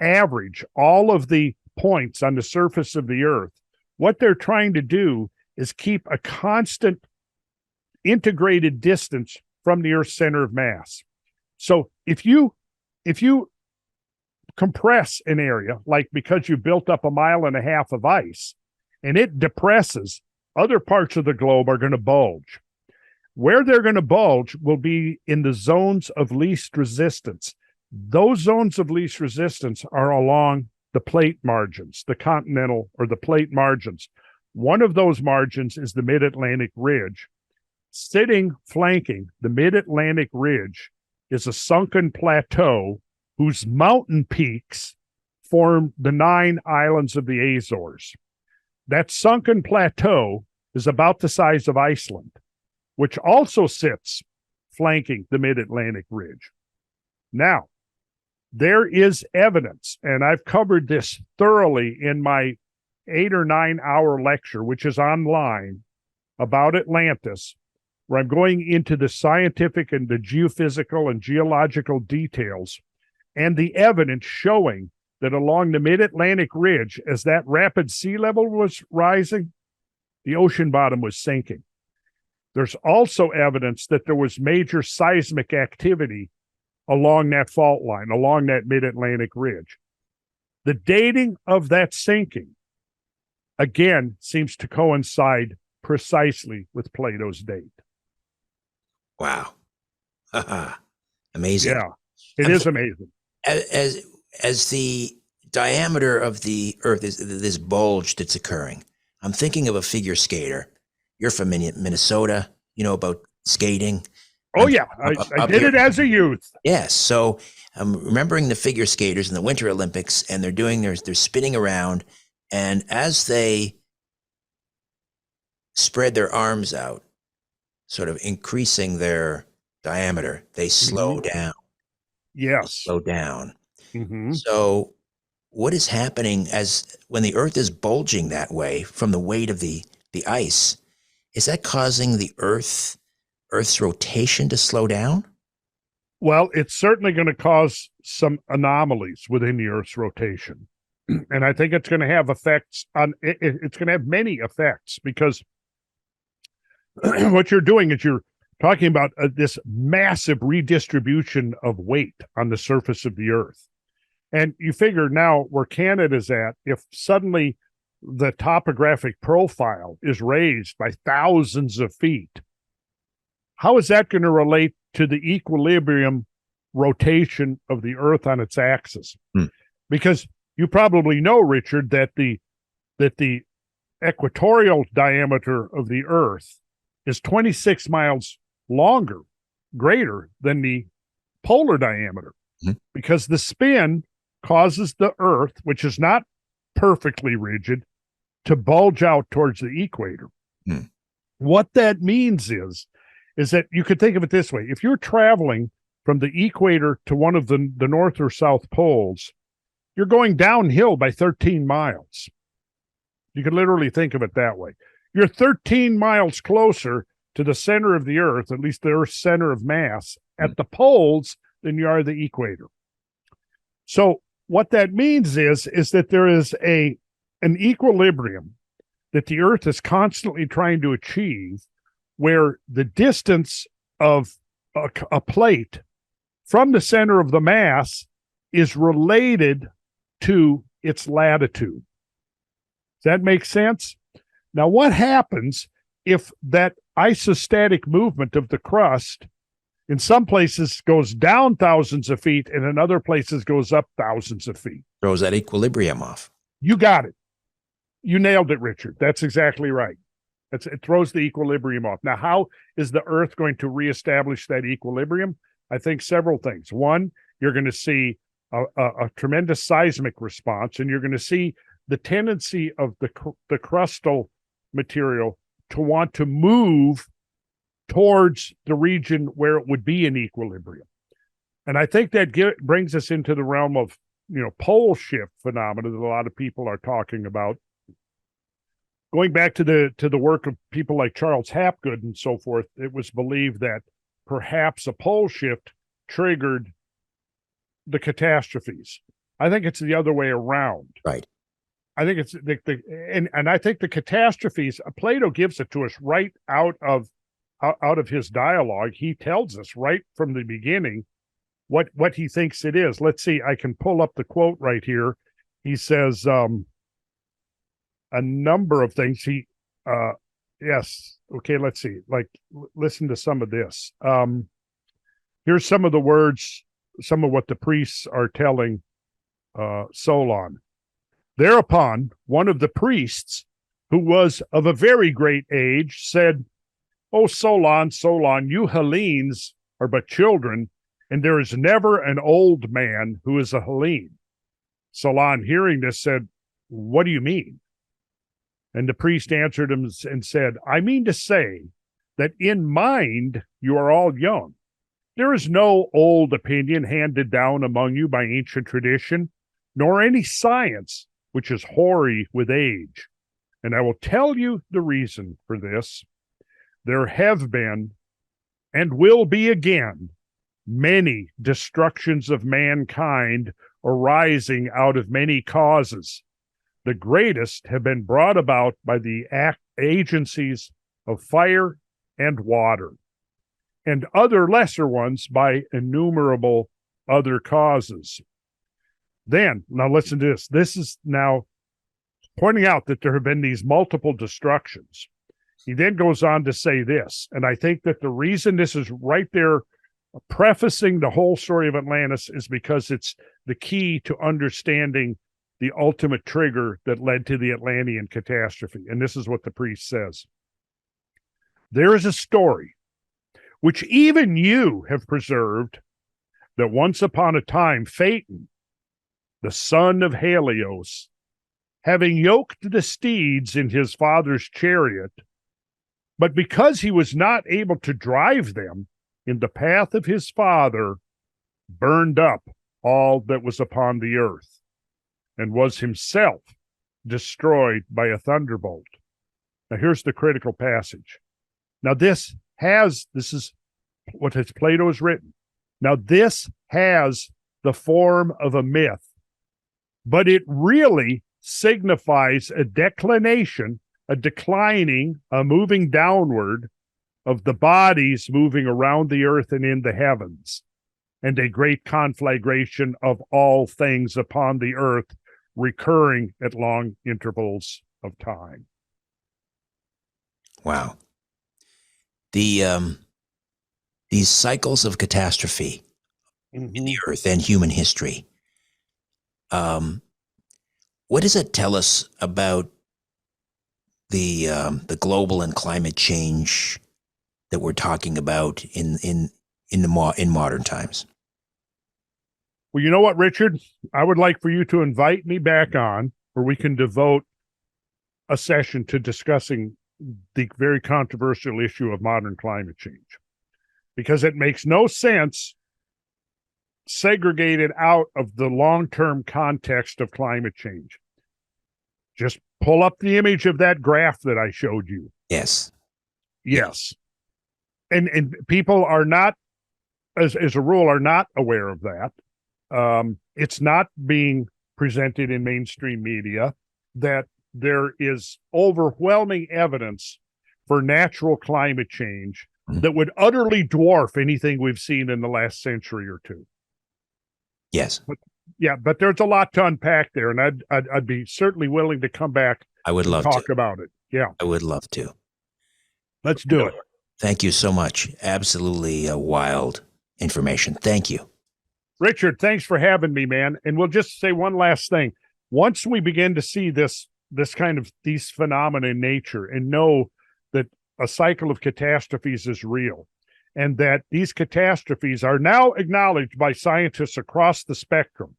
average all of the points on the surface of the Earth, what they're trying to do is keep a constant integrated distance from the Earth's center of mass. So if you compress an area, like because you built up 1.5 miles of ice, and it depresses, other parts of the globe are going to bulge. Where they're going to bulge will be in the zones of least resistance. Those zones of least resistance are along the plate margins, the continental or the plate margins. One of those margins is the Mid-Atlantic Ridge. Flanking the Mid-Atlantic Ridge is a sunken plateau whose mountain peaks form the 9 islands of the Azores. That sunken plateau is about the size of Iceland, which also sits flanking the Mid-Atlantic Ridge. Now, there is evidence, and I've covered this thoroughly in my 8 or 9 hour lecture, which is online, about Atlantis, where I'm going into the scientific and the geophysical and geological details and the evidence showing that along the Mid-Atlantic Ridge, as that rapid sea level was rising, the ocean bottom was sinking. There's also evidence that there was major seismic activity along that fault line, along that Mid-Atlantic Ridge. The dating of that sinking, again, seems to coincide precisely with Plato's date. Wow. Amazing. Yeah, it is amazing. As the diameter of the Earth is this bulge that's occurring, I'm thinking of a figure skater. You're from Minnesota, you know about skating. Oh, yeah. I did it as a youth. Yes. So I'm remembering the figure skaters in the Winter Olympics, and they're spinning around. And as they spread their arms out, sort of increasing their diameter, they slow down. Yes. Slow down. So what is happening when the Earth is bulging that way from the weight of the ice? Is that causing the Earth's rotation to slow down? Well, it's certainly going to cause some anomalies within the Earth's rotation. And I think it's going to have effects on it. It's going to have many effects, because what you're doing is you're talking about this massive redistribution of weight on the surface of the Earth. And you figure now where Canada's at, if suddenly the topographic profile is raised by thousands of feet, how is that going to relate to the equilibrium rotation of the Earth on its axis? Because you probably know, Richard, that the equatorial diameter of the Earth is 26 miles greater than the polar diameter, because the spin causes the Earth, which is not perfectly rigid, to bulge out towards the equator. What that means is that you could think of it this way. If you're traveling from the equator to one of the north or south poles, you're going downhill by 13 miles. You could literally think of it that way. You're 13 miles closer to the center of the Earth, at least the Earth's center of mass, at the poles than you are the equator. So what that means is that there is an equilibrium that the Earth is constantly trying to achieve, where the distance of a plate from the center of the mass is related to its latitude. that make sense? Now, what happens if that isostatic movement of the crust in some places goes down thousands of feet and in other places goes up thousands of feet? Throws that equilibrium off. You got it. You nailed it, Richard. That's exactly right. It throws the equilibrium off. Now, how is the Earth going to reestablish that equilibrium? I think several things. One, you're going to see a tremendous seismic response, and you're going to see the tendency of the crustal material to want to move towards the region where it would be in equilibrium. And I think that brings us into the realm of, pole shift phenomena that a lot of people are talking about. Going back to the work of people like Charles Hapgood and so forth, it was believed that perhaps a pole shift triggered the catastrophes. I think it's the other way around. Right. I think it's and I think the catastrophes, Plato gives it to us right out of his dialogue. He tells us right from the beginning what he thinks it is. Let's see, I can pull up the quote right here. He says a number of things. Yes. Okay, let's see. Listen to some of this. Here's some of the words, some of what the priests are telling Solon. Thereupon, one of the priests, who was of a very great age, said, "O Solon, Solon, you Hellenes are but children, and there is never an old man who is a Hellene." Solon, hearing this, said, "What do you mean?" And the priest answered him and said, "I mean to say that in mind you are all young. There is no old opinion handed down among you by ancient tradition, nor any science which is hoary with age. And I will tell you the reason for this. There have been, and will be again, many destructions of mankind arising out of many causes. The greatest have been brought about by the agencies of fire and water, and other lesser ones by innumerable other causes." Then, now listen to this. This is now pointing out that there have been these multiple destructions. He then goes on to say this, and I think that the reason this is right there prefacing the whole story of Atlantis is because it's the key to understanding the ultimate trigger that led to the Atlantean catastrophe. And this is what the priest says. "There is a story which even you have preserved, that once upon a time Phaeton, the son of Helios, having yoked the steeds in his father's chariot, but because he was not able to drive them in the path of his father, burned up all that was upon the earth, and was himself destroyed by a thunderbolt." Now here's the critical passage. Now this is what Plato has written. Now this has the form of a myth, but it really signifies a declination, a declining, a moving downward of the bodies moving around the earth and in the heavens, and a great conflagration of all things upon the earth, recurring at long intervals of time. Wow. These cycles of catastrophe in the earth and human history, what does it tell us about the global and climate change that we're talking about in modern times? Well, you know what, Richard? I would like for you to invite me back on, where we can devote a session to discussing the very controversial issue of modern climate change, because it makes no sense segregated out of the long-term context of climate change. Just pull up the image of that graph that I showed you. Yes. Yes. And people are not, as a rule, are not aware of that. It's not being presented in mainstream media that there is overwhelming evidence for natural climate change that would utterly dwarf anything we've seen in the last century or two. Yes. But there's a lot to unpack there, and I'd be certainly willing to come back I would love talk to. about it. Yeah. I would love to. Let's do it. Thank you so much. Absolutely wild information. Thank you. Richard, thanks for having me, man. And we'll just say one last thing. Once we begin to see this kind of these phenomena in nature and know that a cycle of catastrophes is real, and that these catastrophes are now acknowledged by scientists across the spectrum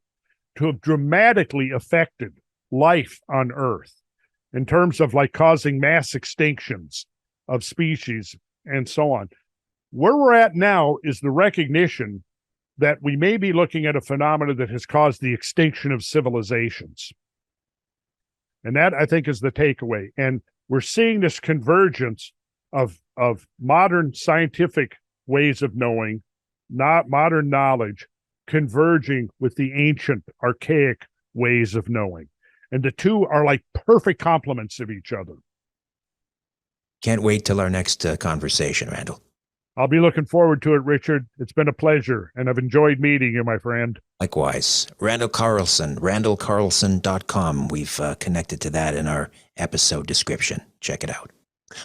to have dramatically affected life on Earth in terms of like causing mass extinctions of species and so on. Where we're at now is the recognition that we may be looking at a phenomenon that has caused the extinction of civilizations. And that, I think, is the takeaway. And we're seeing this convergence of modern scientific ways of knowing, not modern knowledge, converging with the ancient, archaic ways of knowing. And the two are like perfect complements of each other. Can't wait till our next conversation, Randall. I'll be looking forward to it, Richard. It's been a pleasure, and I've enjoyed meeting you, my friend. Likewise. Randall Carlson, randallcarlson.com. We've connected to that in our episode description. Check it out.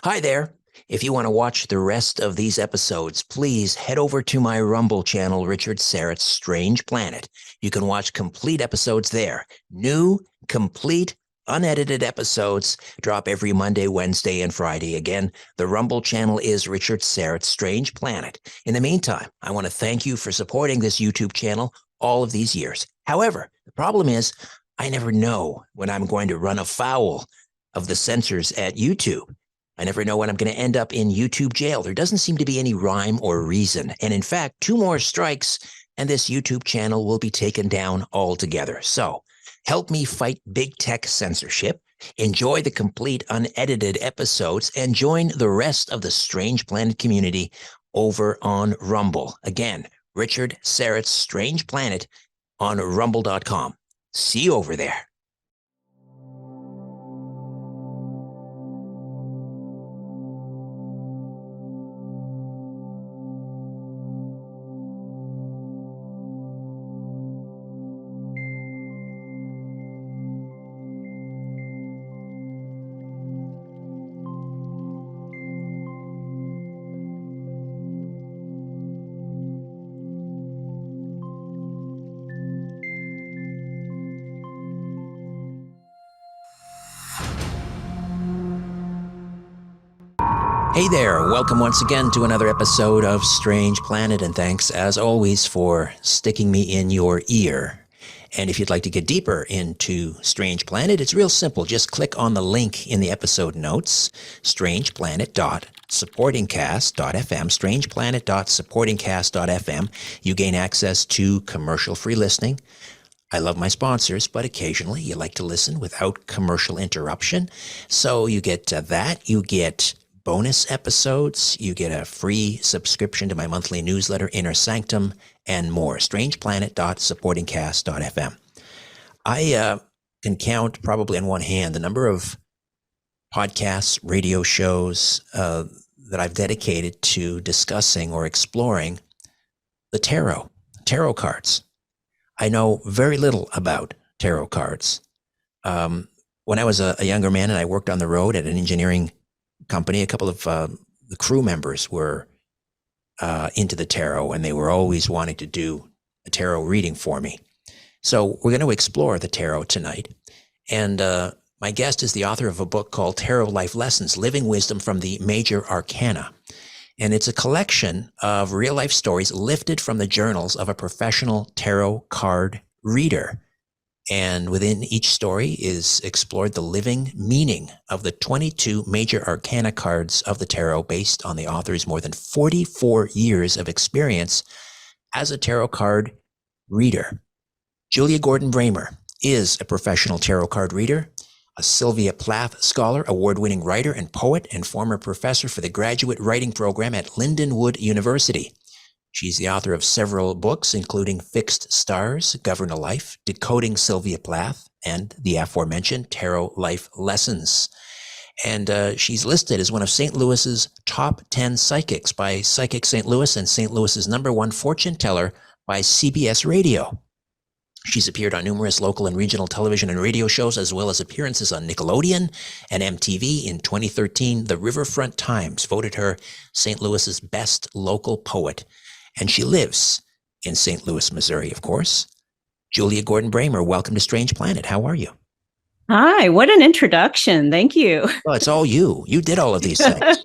Hi there. If you want to watch the rest of these episodes, please head over to my Rumble channel, Richard Syrett's Strange Planet. You can watch complete episodes there. New, complete, unedited episodes drop every Monday, Wednesday, and Friday. Again, the Rumble channel is Richard Syrett's Strange Planet. In the meantime, I want to thank you for supporting this YouTube channel all of these years. However, the problem is I never know when I'm going to run afoul of the censors at YouTube. I never know when I'm going to end up in YouTube jail. There doesn't seem to be any rhyme or reason. And in fact, 2 more strikes and this YouTube channel will be taken down altogether. So help me fight big tech censorship, enjoy the complete unedited episodes, and join the rest of the Strange Planet community over on Rumble. Again, Richard Syrett's Strange Planet on rumble.com. See you over there. Hey there, welcome once again to another episode of Strange Planet, and thanks as always for sticking me in your ear. And if you'd like to get deeper into Strange Planet, it's real simple. Just click on the link in the episode notes, strangeplanet.supportingcast.fm, strangeplanet.supportingcast.fm. You gain access to commercial-free listening. I love my sponsors, but occasionally you like to listen without commercial interruption. So you get that. You get bonus episodes, you get a free subscription to my monthly newsletter, Inner Sanctum, and more. strangeplanet.supportingcast.fm. I can count probably on one hand the number of podcasts, radio shows that I've dedicated to discussing or exploring the tarot cards. I know very little about tarot cards. When I was a younger man and I worked on the road at an engineering company, a couple of the crew members were into the tarot, and they were always wanting to do a tarot reading for me. So we're going to explore the tarot tonight. And my guest is the author of a book called Tarot Life Lessons, Living Wisdom from the Major Arcana. And it's a collection of real-life stories lifted from the journals of a professional tarot card reader. And within each story is explored the living meaning of the 22 major arcana cards of the tarot based on the author's more than 44 years of experience as a tarot card reader. Julia Gordon-Bramer is a professional tarot card reader, a Sylvia Plath scholar, award-winning writer and poet, and former professor for the graduate writing program at Lindenwood University. She's the author of several books, including Fixed Stars, Govern a Life, Decoding Sylvia Plath, and the aforementioned Tarot Life Lessons. And she's listed as one of St. Louis's top 10 psychics by Psychic St. Louis and St. Louis's #1 fortune teller by CBS Radio. She's appeared on numerous local and regional television and radio shows, as well as appearances on Nickelodeon and MTV. In 2013, the Riverfront Times voted her St. Louis's best local poet, and she lives in St. Louis, Missouri, of course. Julia Gordon-Bramer, welcome to Strange Planet. How are you? Hi, what an introduction. Thank you. Well, it's all you. You did all of these things.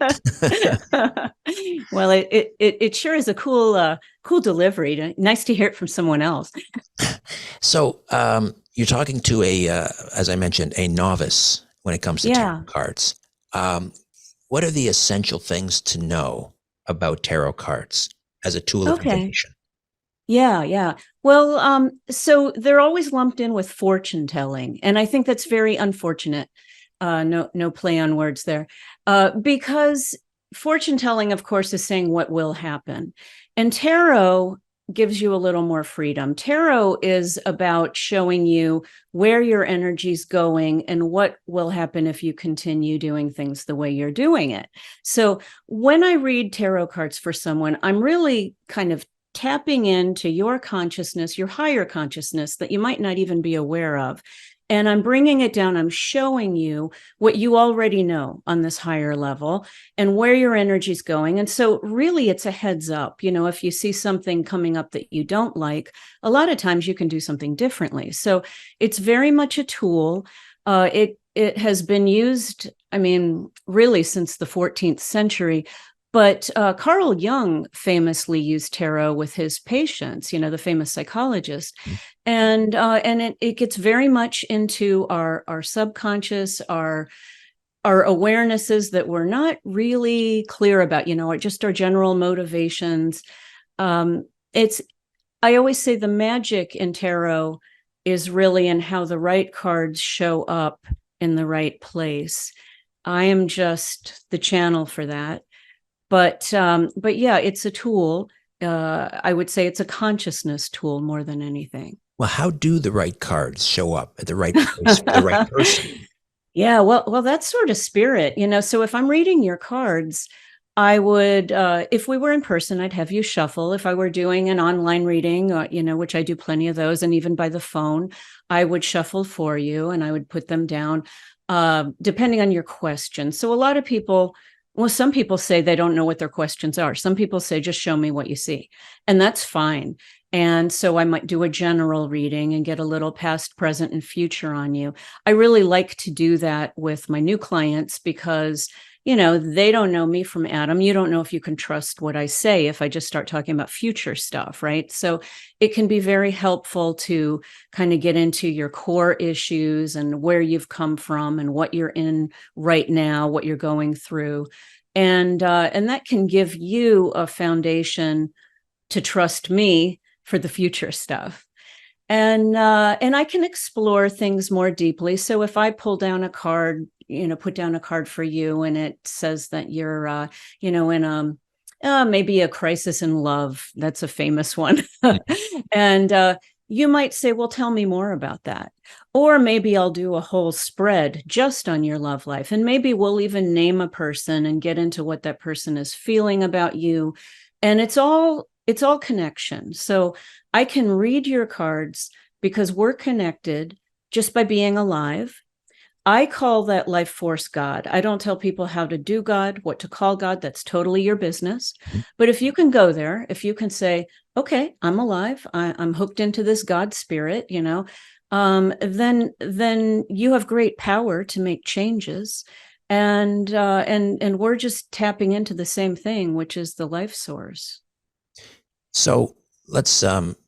Well, it sure is a cool delivery. Nice to hear it from someone else. So you're talking to as I mentioned, a novice when it comes to tarot cards. What are the essential things to know about tarot cards as a tool of information? Yeah. Well, so they're always lumped in with fortune telling, and I think that's very unfortunate. No play on words there, because fortune telling, of course, is saying what will happen, and tarot gives you a little more freedom. Tarot is about showing you where your energy's going and what will happen if you continue doing things the way you're doing it. So when I read tarot cards for someone, I'm really kind of tapping into your consciousness, your higher consciousness that you might not even be aware of. And I'm bringing it down. I'm showing you what you already know on this higher level and where your energy's going. And so really it's a heads up. You know, if you see something coming up that you don't like, a lot of times you can do something differently. So it's very much a tool. It has been used, I mean, really since the 14th century. But Carl Jung famously used tarot with his patients, you know, the famous psychologist. And it gets very much into our subconscious, our awarenesses that we're not really clear about, you know, just our general motivations. I always say the magic in tarot is really in how the right cards show up in the right place. I am just the channel for that. But yeah, it's a tool. I would say it's a consciousness tool more than anything. Well, how do the right cards show up at the right place for the right person? Yeah, well, that's sort of spirit, you know. So if I'm reading your cards, I would, if we were in person, I'd have you shuffle. If I were doing an online reading, you know, which I do plenty of those, and even by the phone, I would shuffle for you and I would put them down, depending on your question. So a lot of people. Well, some people say they don't know what their questions are. Some people say, just show me what you see. And that's fine. And so I might do a general reading and get a little past, present, and future on you. I really like to do that with my new clients because, you know, they don't know me from Adam. You don't know if you can trust what I say if I just start talking about future stuff, right? So it can be very helpful to kind of get into your core issues and where you've come from and what you're in right now, what you're going through. And that can give you a foundation to trust me for the future stuff. And I can explore things more deeply. So if I pull down a card, you know, put down a card for you, and it says that you're, you know, in maybe a crisis in love. That's a famous one. And you might say, well, tell me more about that. Or maybe I'll do a whole spread just on your love life. And maybe we'll even name a person and get into what that person is feeling about you. And it's all connection. So I can read your cards because we're connected just by being alive. I call that life force God. I don't tell people how to do God, what to call God. That's totally your business. But if you can go there, if you can say, okay, I'm alive, I'm hooked into this God spirit, you know, then you have great power to make changes. And we're just tapping into the same thing, which is the life source. So let's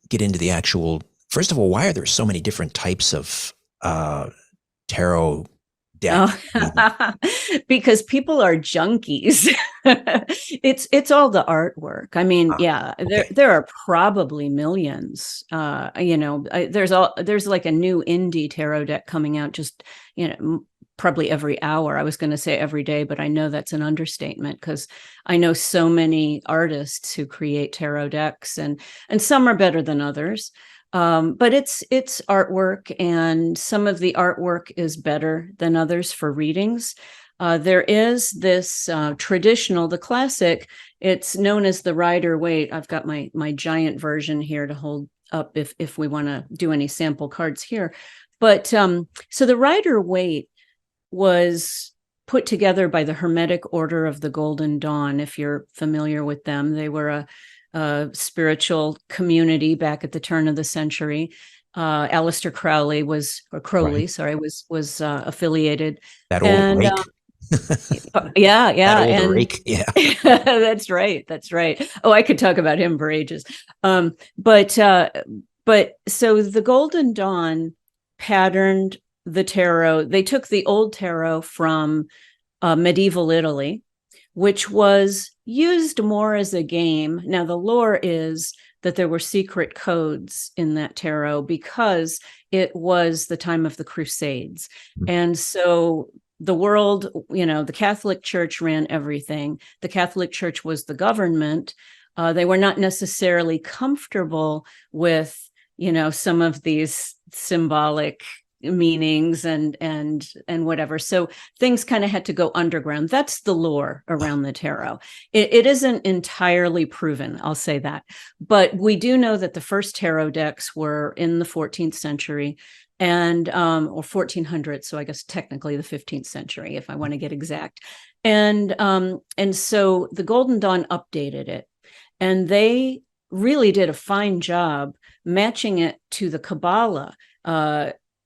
get into the actual. First of all, why are there so many different types of tarot deck? Because people are junkies. It's all the artwork. I mean, there are probably millions. You know, there's like a new indie tarot deck coming out just, you know, probably every hour. I was going to say every day, but I know that's an understatement because I know so many artists who create tarot decks, and some are better than others. But it's artwork, and some of the artwork is better than others for readings. There is this traditional, the classic, it's known as the Rider-Waite. I've got my giant version here to hold up if we want to do any sample cards here. But so the Rider-Waite was put together by the Hermetic Order of the Golden Dawn, if you're familiar with them. They were a spiritual community back at the turn of the century. Aleister Crowley was affiliated. That old rake. Yeah. That old rake. Yeah. That's right. Oh, I could talk about him for ages. But so the Golden Dawn patterned the tarot. They took the old tarot from medieval Italy, which was used more as a game. Now, the lore is that there were secret codes in that tarot because it was the time of the Crusades. Mm-hmm. And so the world, the Catholic Church ran everything. The Catholic Church was the government. They were not necessarily comfortable with, some of these symbolic meanings and whatever. So things kind of had to go underground. That's the lore around the tarot. It isn't entirely proven, I'll say that. But we do know that the first tarot decks were in the 14th century and or 1400s. So I guess technically the 15th century, if I want to get exact. And so the Golden Dawn updated it, and they really did a fine job matching it to the Kabbalah.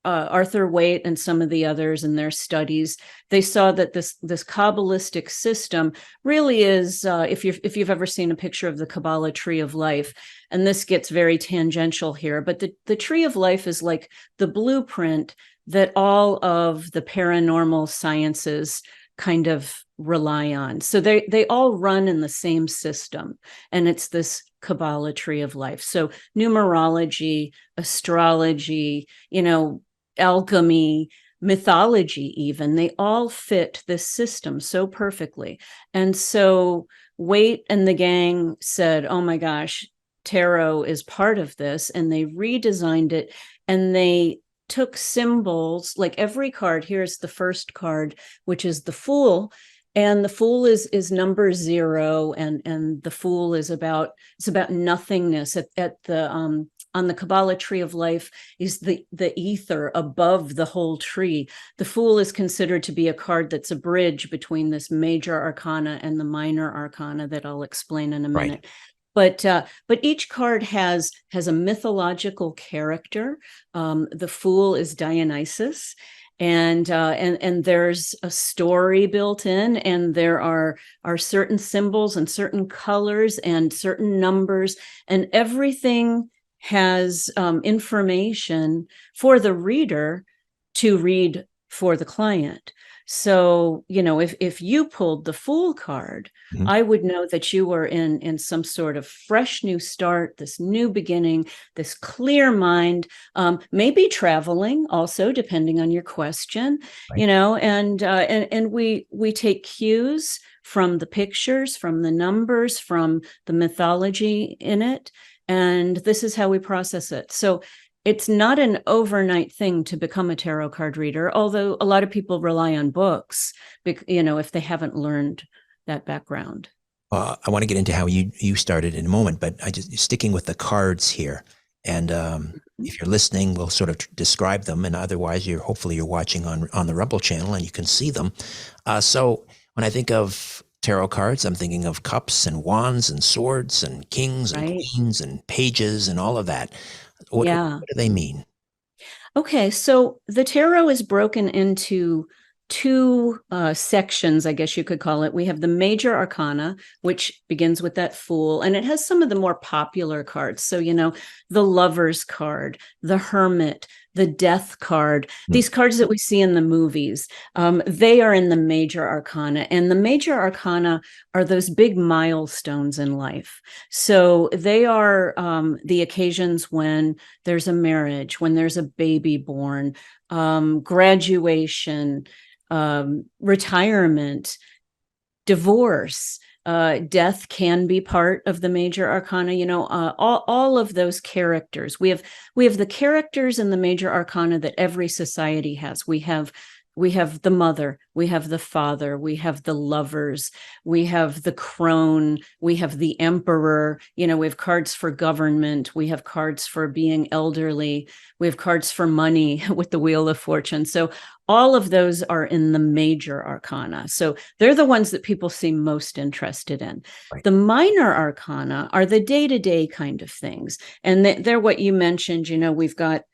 Arthur Waite and some of the others in their studies, they saw that this Kabbalistic system really is, if you've ever seen a picture of the Kabbalah tree of life, and this gets very tangential here, but the tree of life is like the blueprint that all of the paranormal sciences kind of rely on. So they all run in the same system, and it's this Kabbalah tree of life. So numerology, astrology, alchemy, mythology, even, they all fit this system so perfectly. And so Waite and the gang said, oh my gosh, tarot is part of this. And they redesigned it, and they took symbols, like every card. Here's the first card, which is the Fool. And the Fool is number 0, and the Fool is about nothingness. At the on the Kabbalah tree of life is the ether above the whole tree. The Fool is considered to be a card that's a bridge between this major arcana and the minor arcana that I'll explain in a minute. Right. But each card has a mythological character. The Fool is Dionysus. And there's a story built in, and there are certain symbols and certain colors and certain numbers, and everything has information for the reader to read for the client. So, if you pulled the Fool card, mm-hmm. I would know that you were in some sort of fresh new start, this new beginning, this clear mind, maybe traveling also, depending on your question, right. And we take cues from the pictures, from the numbers, from the mythology in it. And this is how we process it. So it's not an overnight thing to become a tarot card reader, although a lot of people rely on books, if they haven't learned that background. I want to get into how you started in a moment, but I just sticking with the cards here. And if you're listening, we'll sort of describe them, and otherwise, hopefully you're watching on the Rumble channel and you can see them. So when I think of tarot cards, I'm thinking of cups and wands and swords and kings and queens and pages and all of that. What do they mean? Okay, so the tarot is broken into two sections, I guess you could call it. We have the major arcana, which begins with that Fool, and it has some of the more popular cards. So, the Lover's card, the Hermit, the Death card, these cards that we see in the movies, they are in the major arcana. And the major arcana are those big milestones in life. So they are the occasions when there's a marriage, when there's a baby born, graduation, retirement, divorce, death can be part of the major arcana. All of those characters. We have the characters in the major arcana that every society has. We have we have the mother, we have the father, we have the lovers, we have the crone, we have the emperor, we have cards for government, we have cards for being elderly, we have cards for money with the Wheel of Fortune. So all of those are in the major arcana. So they're the ones that people seem most interested in. Right. The minor arcana are the day-to-day kind of things. And they're what you mentioned, we've got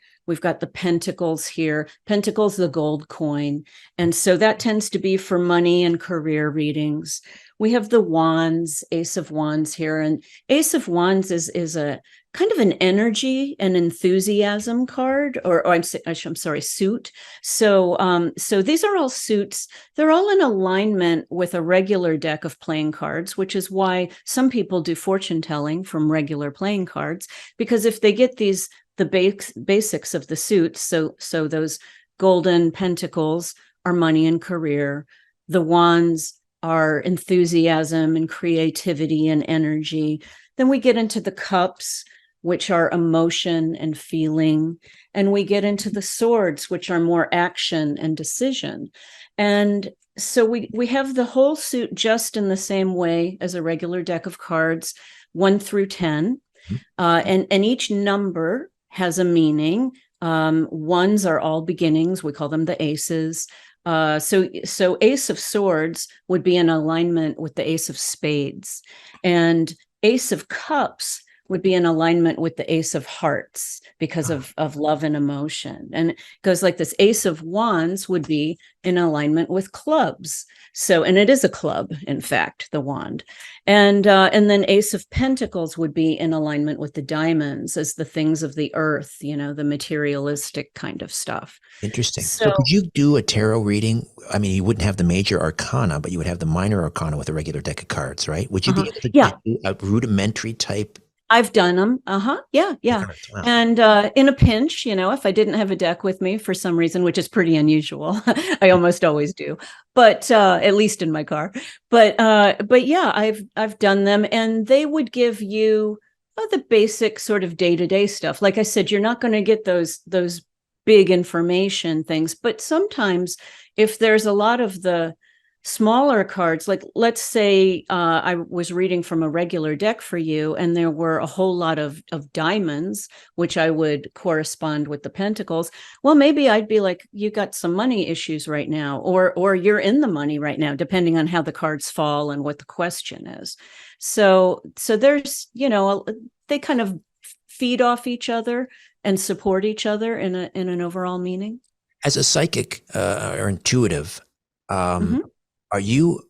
the pentacles here. Pentacles, the gold coin. And so that tends to be for money and career readings. We have the wands, Ace of Wands here. And Ace of Wands is a kind of an energy and enthusiasm card, or I'm sorry, suit. So these are all suits. They're all in alignment with a regular deck of playing cards, which is why some people do fortune telling from regular playing cards, because if they get the basics of the suits, so those golden pentacles are money and career, the wands are enthusiasm and creativity and energy. Then we get into the cups, which are emotion and feeling, and we get into the swords, which are more action and decision. And so we have the whole suit just in the same way as a regular deck of cards, 1 through 10, and each number has a meaning. Ones are all beginnings. We call them the aces. So Ace of Swords would be in alignment with the Ace of Spades, and Ace of Cups would be in alignment with the Ace of Hearts because of love and emotion. And it goes like this. Ace of Wands would be in alignment with clubs. So, and it is a club, in fact, the wand. And then Ace of Pentacles would be in alignment with the diamonds as the things of the earth, the materialistic kind of stuff. Interesting. So could you do a tarot reading? I mean, you wouldn't have the major arcana, but you would have the minor arcana with a regular deck of cards, right? Would you be able to do a rudimentary type? I've done them. Yeah. Wow. And in a pinch, if I didn't have a deck with me for some reason, which is pretty unusual, I almost always do, but at least in my car. But yeah, I've done them, and they would give you the basic sort of day-to-day stuff. Like I said, you're not going to get those big information things, but sometimes if there's a lot of the smaller cards, like let's say I was reading from a regular deck for you, and there were a whole lot of diamonds, which I would correspond with the pentacles. Well, maybe I'd be like, you got some money issues right now, or you're in the money right now, depending on how the cards fall and what the question is. So there's, they kind of feed off each other and support each other in an overall meaning. As a psychic or intuitive, are you,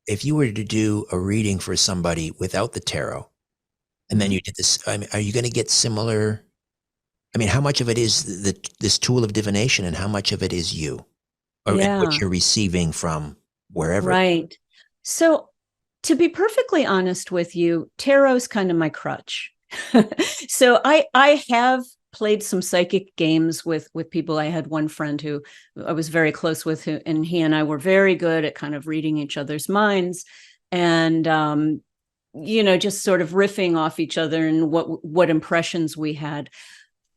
if you were to do a reading for somebody without the tarot, and then you did this, I mean, are you going to get similar? I mean, how much of it is this tool of divination, and how much of it is you, or what you're receiving from wherever? Right. So, to be perfectly honest with you, tarot's kind of my crutch. So I have played some psychic games with people. I had one friend who I was very close with, and he and I were very good at kind of reading each other's minds, and just sort of riffing off each other and what impressions we had.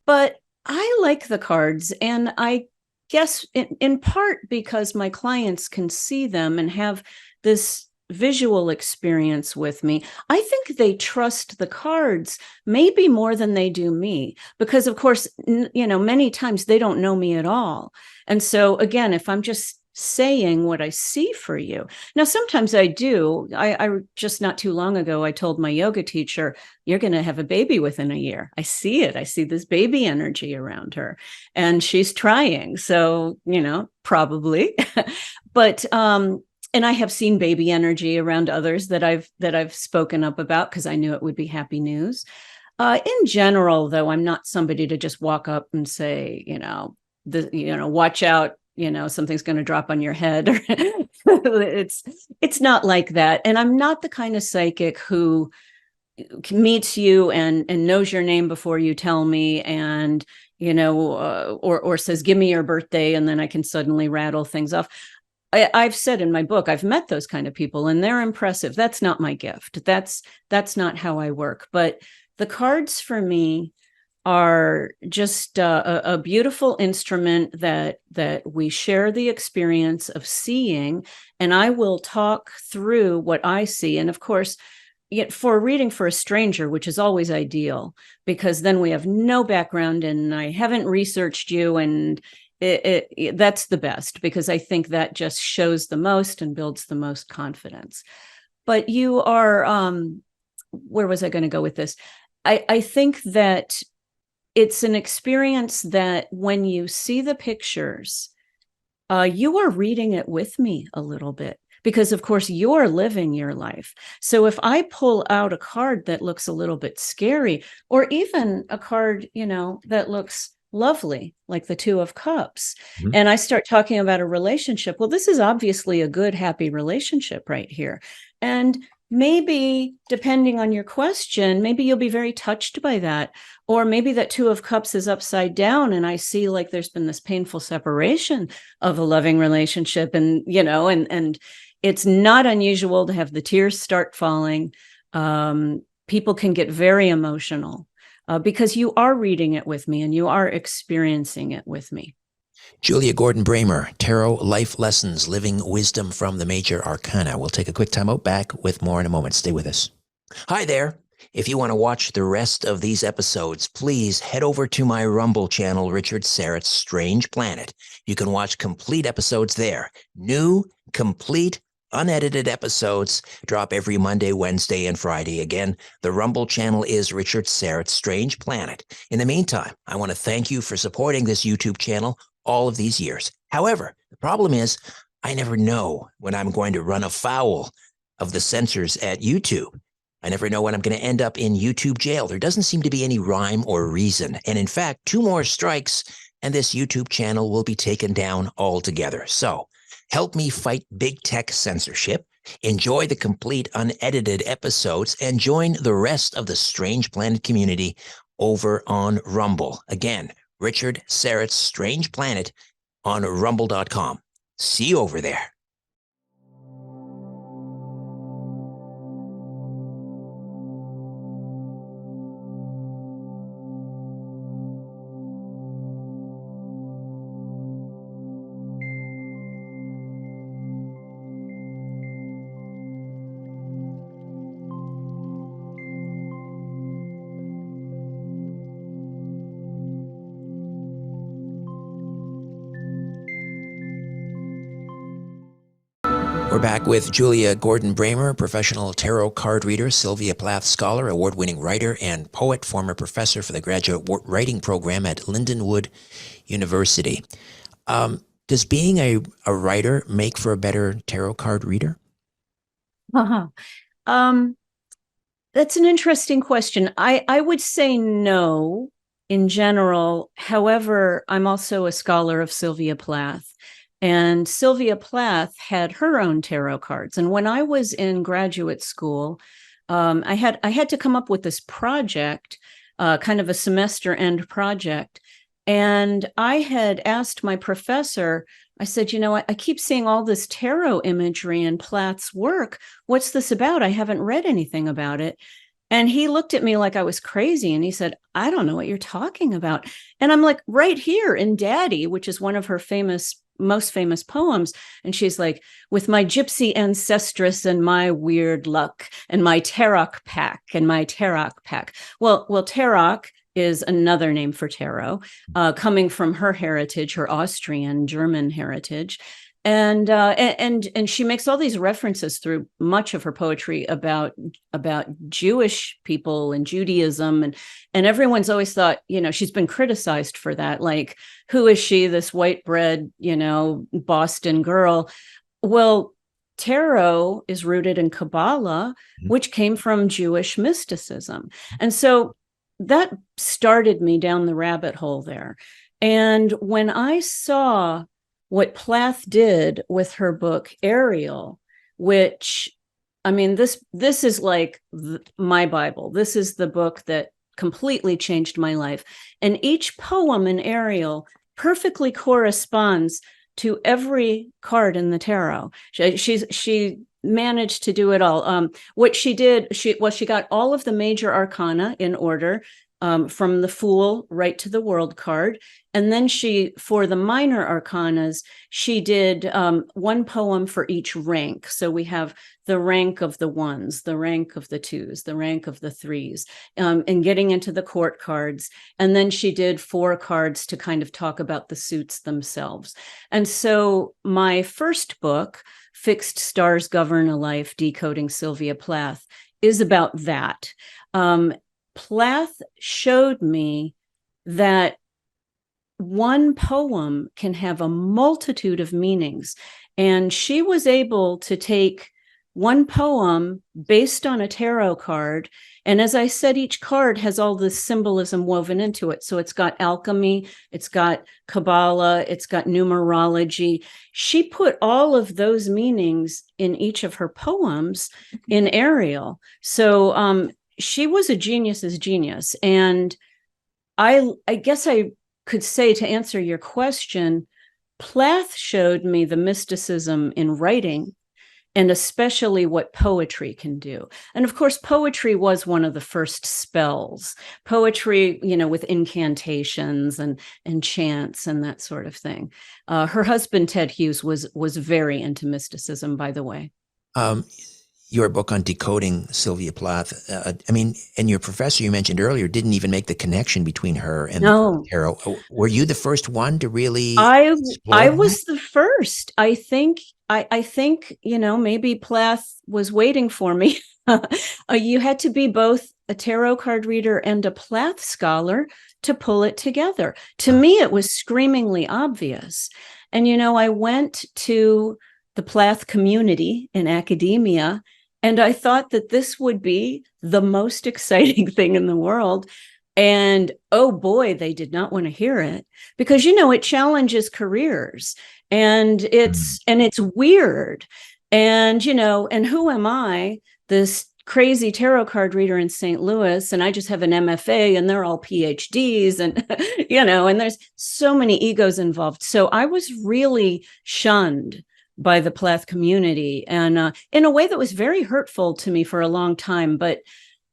But I like the cards, and I guess in part because my clients can see them and have this visual experience with me, I think they trust the cards maybe more than they do me, because of course, many times they don't know me at all. And so again, if I'm just saying what I see for you, now sometimes I do. I just not too long ago, I told my yoga teacher, you're going to have a baby within a year. I see it. I see this baby energy around her, and she's trying. So, probably, but, and I have seen baby energy around others that I've spoken up about, because I knew it would be happy news. In general, though, I'm not somebody to just walk up and say, watch out, something's going to drop on your head. It's not like that. And I'm not the kind of psychic who meets you and knows your name before you tell me, and or says, give me your birthday, and then I can suddenly rattle things off. I've said in my book, I've met those kind of people, and they're impressive. That's not my gift. That's not how I work. But the cards for me are just a beautiful instrument that we share the experience of seeing, and I will talk through what I see. And of course, for reading for a stranger, which is always ideal, because then we have no background and I haven't researched you, and that's the best, because I think that just shows the most and builds the most confidence. But you are, where was I going to go with this? I think that it's an experience that when you see the pictures, you are reading it with me a little bit, because of course you're living your life. So if I pull out a card that looks a little bit scary, or even a card, that looks lovely, like the Two of Cups, and I start talking about a relationship, well, this is obviously a good, happy relationship right here. And maybe, depending on your question, maybe you'll be very touched by that. Or maybe that Two of Cups is upside down and I see like there's been this painful separation of a loving relationship. And, and it's not unusual to have the tears start falling. People can get very emotional because you are reading it with me and you are experiencing it with me. Julia Gordon-Bramer, Tarot Life Lessons, Living Wisdom from the Major Arcana. We'll take a quick time out, back with more in a moment. Stay with us. Hi there. If you want to watch the rest of these episodes, please head over to my Rumble channel, Richard Syrett's Strange Planet. You can watch complete episodes there. New, complete, unedited episodes drop every Monday, Wednesday, and Friday. Again, the Rumble channel is Richard Syrett's Strange Planet. In the meantime, I want to thank you for supporting this YouTube channel all of these years. However, the problem is I never know when I'm going to run afoul of the censors at YouTube. I never know when I'm going to end up in YouTube jail. There doesn't seem to be any rhyme or reason. And in fact, 2 more strikes and this YouTube channel will be taken down altogether. So help me fight big tech censorship, enjoy the complete unedited episodes, and join the rest of the Strange Planet community over on Rumble. Again, Richard Syrett's Strange Planet on rumble.com. See you over there. We're back with Julia Gordon-Bramer, professional tarot card reader, Sylvia Plath scholar, award-winning writer and poet, former professor for the graduate writing program at Lindenwood University. Does being a writer make for a better tarot card reader? That's an interesting question. I would say no in general. However, I'm also a scholar of Sylvia Plath. And Sylvia Plath had her own tarot cards. And when I was in graduate school, I had to come up with this project, kind of a semester end project. And I had asked my professor, I said, I keep seeing all this tarot imagery in Plath's work. What's this about? I haven't read anything about it. And he looked at me like I was crazy. And he said, I don't know what you're talking about. And I'm like, right here in Daddy, which is one of her most famous poems. And she's like, with my gypsy ancestress and my weird luck and my Tarok pack and my Tarok pack. Well, Tarok is another name for tarot, coming from her heritage, her Austrian German heritage. And she makes all these references through much of her poetry about Jewish people and Judaism, and everyone's always thought, she's been criticized for that. Like, who is she, this white bread, Boston girl? Well, tarot is rooted in Kabbalah, which came from Jewish mysticism, and so that started me down the rabbit hole there. And when I saw what Plath did with her book Ariel, which, this is like my Bible. This is the book that completely changed my life. And each poem in Ariel perfectly corresponds to every card in the tarot. She managed to do it all. What she did, she got all of the major arcana in order. from the Fool right to the World card. And then for the minor arcanas, she did one poem for each rank. So we have the rank of the ones, the rank of the twos, the rank of the threes, and getting into the court cards. And then she did 4 cards to kind of talk about the suits themselves. And so my first book, Fixed Stars Govern a Life, Decoding Sylvia Plath, is about that. Plath showed me that one poem can have a multitude of meanings. And she was able to take one poem based on a tarot card. And as I said, each card has all this symbolism woven into it. So it's got alchemy, it's got Kabbalah, it's got numerology. She put all of those meanings in each of her poems in Ariel. So she was a genius's genius. And I guess I could say, to answer your question, Plath showed me the mysticism in writing, and especially what poetry can do. And of course, poetry was one of the first spells. Poetry, with incantations and chants and that sort of thing. Her husband, Ted Hughes, was very into mysticism, by the way. Your book on decoding Sylvia Plath, and your professor you mentioned earlier didn't even make the connection between her and the tarot. Were you the first one to really? I was the first. I think, maybe Plath was waiting for me. You had to be both a tarot card reader and a Plath scholar to pull it together. To me, it was screamingly obvious. And, I went to the Plath community in academia, and I thought that this would be the most exciting thing in the world. And oh boy, they did not want to hear it, because, it challenges careers, and it's weird. And, and who am I, this crazy tarot card reader in St. Louis, and I just have an MFA and they're all PhDs, and, and there's so many egos involved. So I was really shunned by the Plath community, and in a way that was very hurtful to me for a long time. But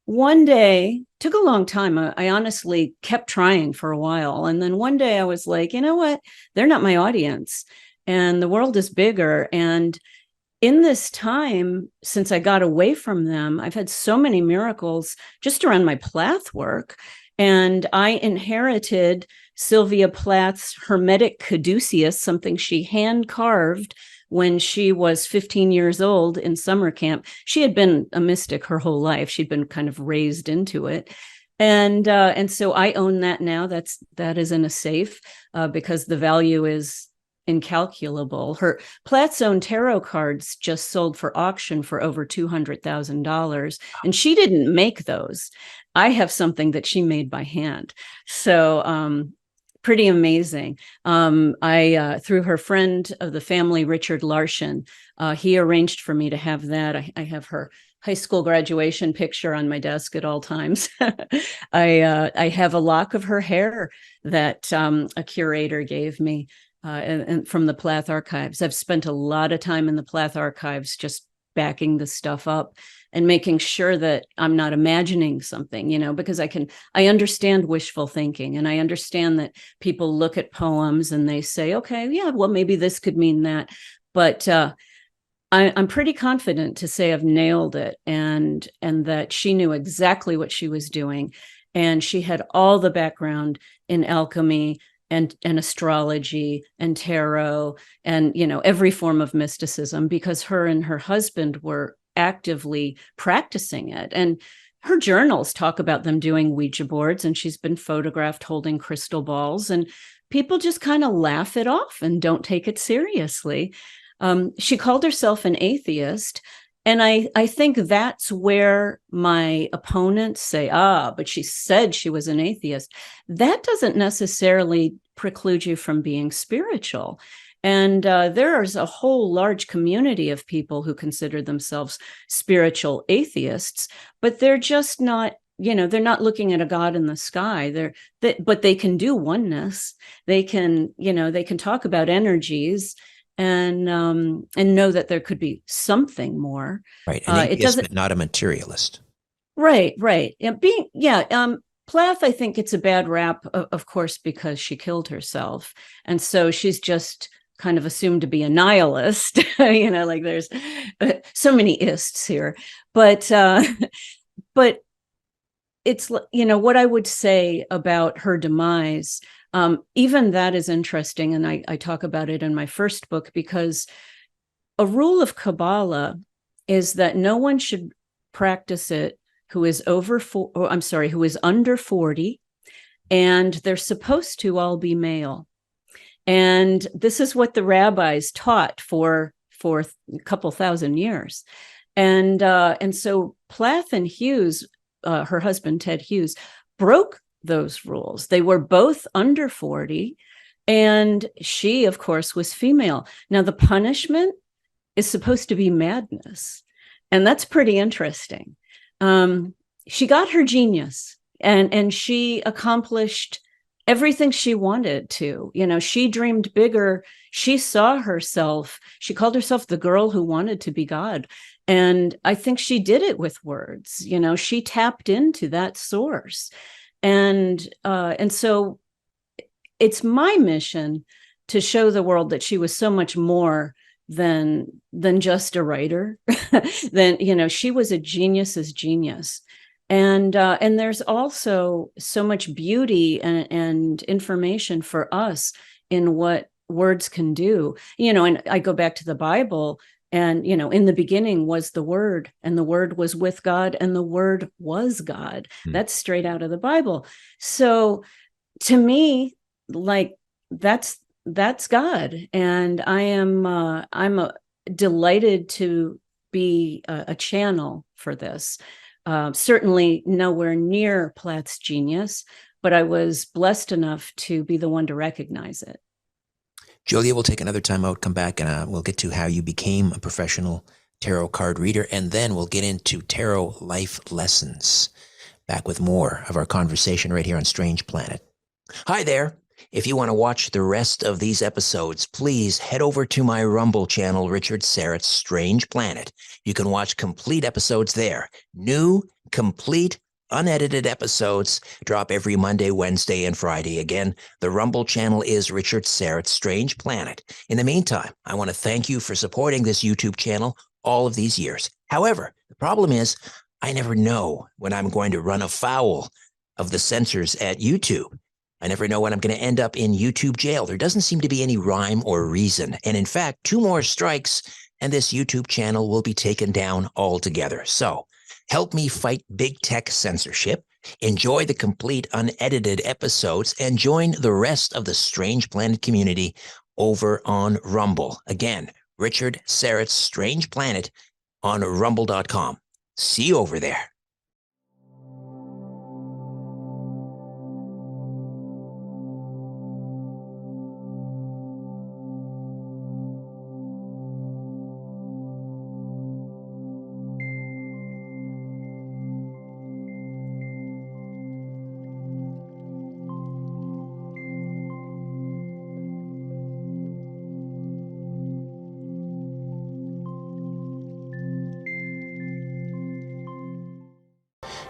one day, took a long time. I honestly kept trying for a while. And then one day I was like, you know what? They're not my audience, and the world is bigger. And in this time, since I got away from them, I've had so many miracles just around my Plath work. And I inherited Sylvia Plath's Hermetic caduceus, something she hand carved when she was 15 years old in summer camp. She had been a mystic her whole life. She'd been kind of raised into it. And so I own that now. That is in a safe because the value is incalculable. Her Plath's own tarot cards just sold for auction for over $200,000. And she didn't make those. I have something that she made by hand. So, pretty amazing. I through her friend of the family, Richard Larson, he arranged for me to have that. I have her high school graduation picture on my desk at all times. I have a lock of her hair that a curator gave me, and from the Plath archives. I've spent a lot of time in the Plath archives just backing the stuff up and making sure that I'm not imagining something, because I understand wishful thinking, and I understand that people look at poems and they say, okay, yeah, well, maybe this could mean that. But I'm pretty confident to say I've nailed it, and that she knew exactly what she was doing. And she had all the background in alchemy and astrology and tarot and, every form of mysticism, because her and her husband were actively practicing it. And her journals talk about them doing Ouija boards, and she's been photographed holding crystal balls, and people just kind of laugh it off and don't take it seriously. She called herself an atheist. And I think that's where my opponents say, but she said she was an atheist. That doesn't necessarily preclude you from being spiritual. And there is a whole large community of people who consider themselves spiritual atheists, but they're just not, they're not looking at a God in the sky. But they can do oneness. They can, they can talk about energies and know that there could be something more. Right. An atheist, but not a materialist. Right. Plath, I think, gets a bad rap, of course, because she killed herself. And so she's just kind of assumed to be a nihilist. Like there's so many ists here. But but it's, what I would say about her demise, even that is interesting. And I talk about it in my first book, because a rule of Kabbalah is that no one should practice it who is who is under 40, and they're supposed to all be male. And this is what the rabbis taught for a couple thousand years. And so Plath and Hughes, her husband, Ted Hughes, broke those rules. They were both under 40, and she, of course, was female. Now, the punishment is supposed to be madness. And that's pretty interesting. She got her genius, and she accomplished everything she wanted to. She dreamed bigger. She saw herself. She called herself the girl who wanted to be God. And I think she did it with words. She tapped into that source. And so it's my mission to show the world that she was so much more than just a writer. Then, she was a genius's genius. And there's also so much beauty and information for us in what words can do. And I go back to the Bible, and, in the beginning was the Word, and the Word was with God, and the Word was God. That's straight out of the Bible. So to me, like, that's God. And I'm delighted to be a channel for this. Certainly nowhere near Plath's genius, but I was blessed enough to be the one to recognize it. Julia, we'll take another time out, come back, and we'll get to how you became a professional tarot card reader, and then we'll get into tarot life lessons. Back with more of our conversation right here on Strange Planet. Hi there. If you want to watch the rest of these episodes, please head over to my Rumble channel, Richard Syrett's Strange Planet. You can watch complete episodes there. New, complete, unedited episodes drop every Monday, Wednesday, and Friday. Again, the Rumble channel is Richard Syrett's Strange Planet. In the meantime, I want to thank you for supporting this YouTube channel all of these years. However, the problem is I never know when I'm going to run afoul of the censors at YouTube. I never know when I'm going to end up in YouTube jail. There doesn't seem to be any rhyme or reason. And in fact, 2 more strikes and this YouTube channel will be taken down altogether. So help me fight big tech censorship, enjoy the complete unedited episodes, and join the rest of the Strange Planet community over on Rumble. Again, Richard Syrett's Strange Planet on rumble.com. See you over there.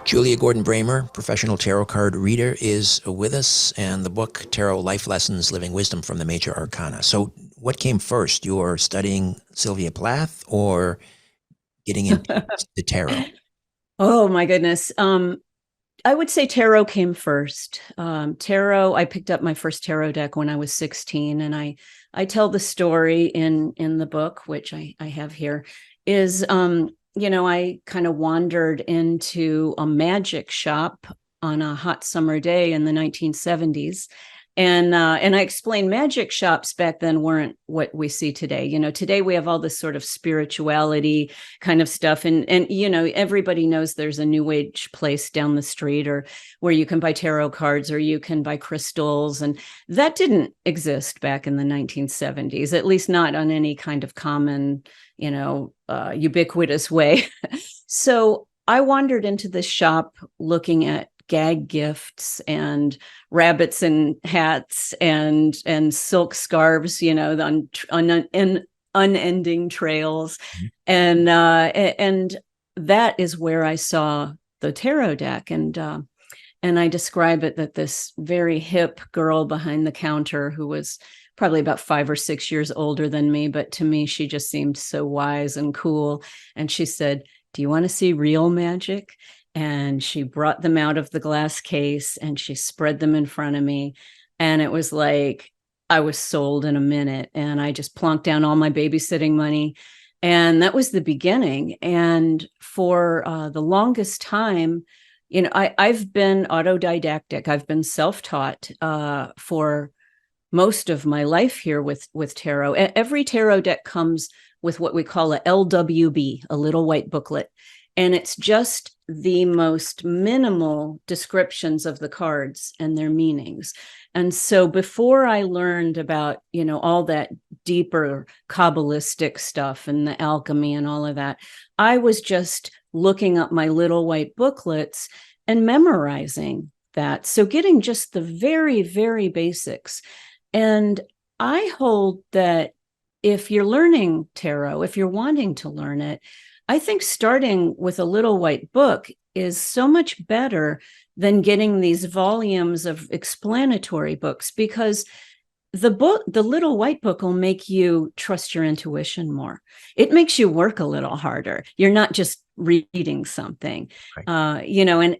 Julia Gordon-Bramer, professional tarot card reader, is with us, and the book, Tarot Life Lessons, Living Wisdom from the Major Arcana. So what came first? You're studying Sylvia Plath or getting into the tarot? Oh, my goodness. I would say tarot came first. Tarot, I picked up my first tarot deck when I was 16, and I tell the story in the book, which I have here, is I kind of wandered into a magic shop on a hot summer day in the 1970s. And I explained magic shops back then weren't what we see today. Today we have all this sort of spirituality kind of stuff. And everybody knows there's a new age place down the street or where you can buy tarot cards or you can buy crystals. And that didn't exist back in the 1970s, at least not on any kind of common, ubiquitous way. So I wandered into this shop looking at gag gifts and rabbits and hats and silk scarves, the unending trails. And that is where I saw the tarot deck. And And I describe it that this very hip girl behind the counter, who was probably about 5 or 6 years older than me, but to me, she just seemed so wise and cool. And she said, "Do you want to see real magic?" And she brought them out of the glass case and she spread them in front of me. And it was like I was sold in a minute. And I just plonked down all my babysitting money. And that was the beginning. And for the longest time, I've been autodidactic. I've been self-taught for most of my life here with tarot. Every tarot deck comes with what we call a LWB, a little white booklet. And it's just the most minimal descriptions of the cards and their meanings. And so before I learned about, all that deeper Kabbalistic stuff and the alchemy and all of that, I was just looking up my little white booklets and memorizing that. So getting just the very, very basics. And I hold that if you're learning tarot, if you're wanting to learn it, I think starting with a little white book is so much better than getting these volumes of explanatory books, because the little white book will make you trust your intuition more. It makes you work a little harder. You're not just reading something, Right.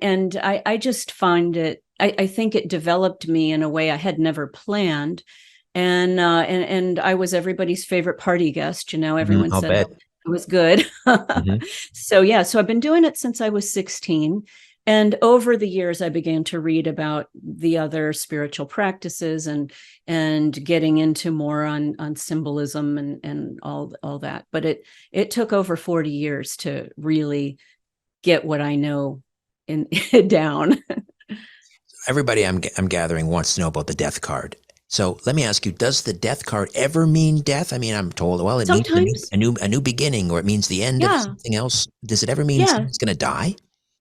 And I just find it, I think it developed me in a way I had never planned. And I was everybody's favorite party guest. Everyone I'll said bet. it was good. Mhm. So I've been doing it since I was 16. And over the years, I began to read about the other spiritual practices and getting into more on symbolism and all that. But it took over 40 years to really get what I know down. Everybody I'm gathering wants to know about the death card. So let me ask you, does the death card ever mean death? I mean, I'm told, well, it means Sometimes, a new beginning, or it means the end of yeah, something else. Does it ever mean yeah. someone's going to die?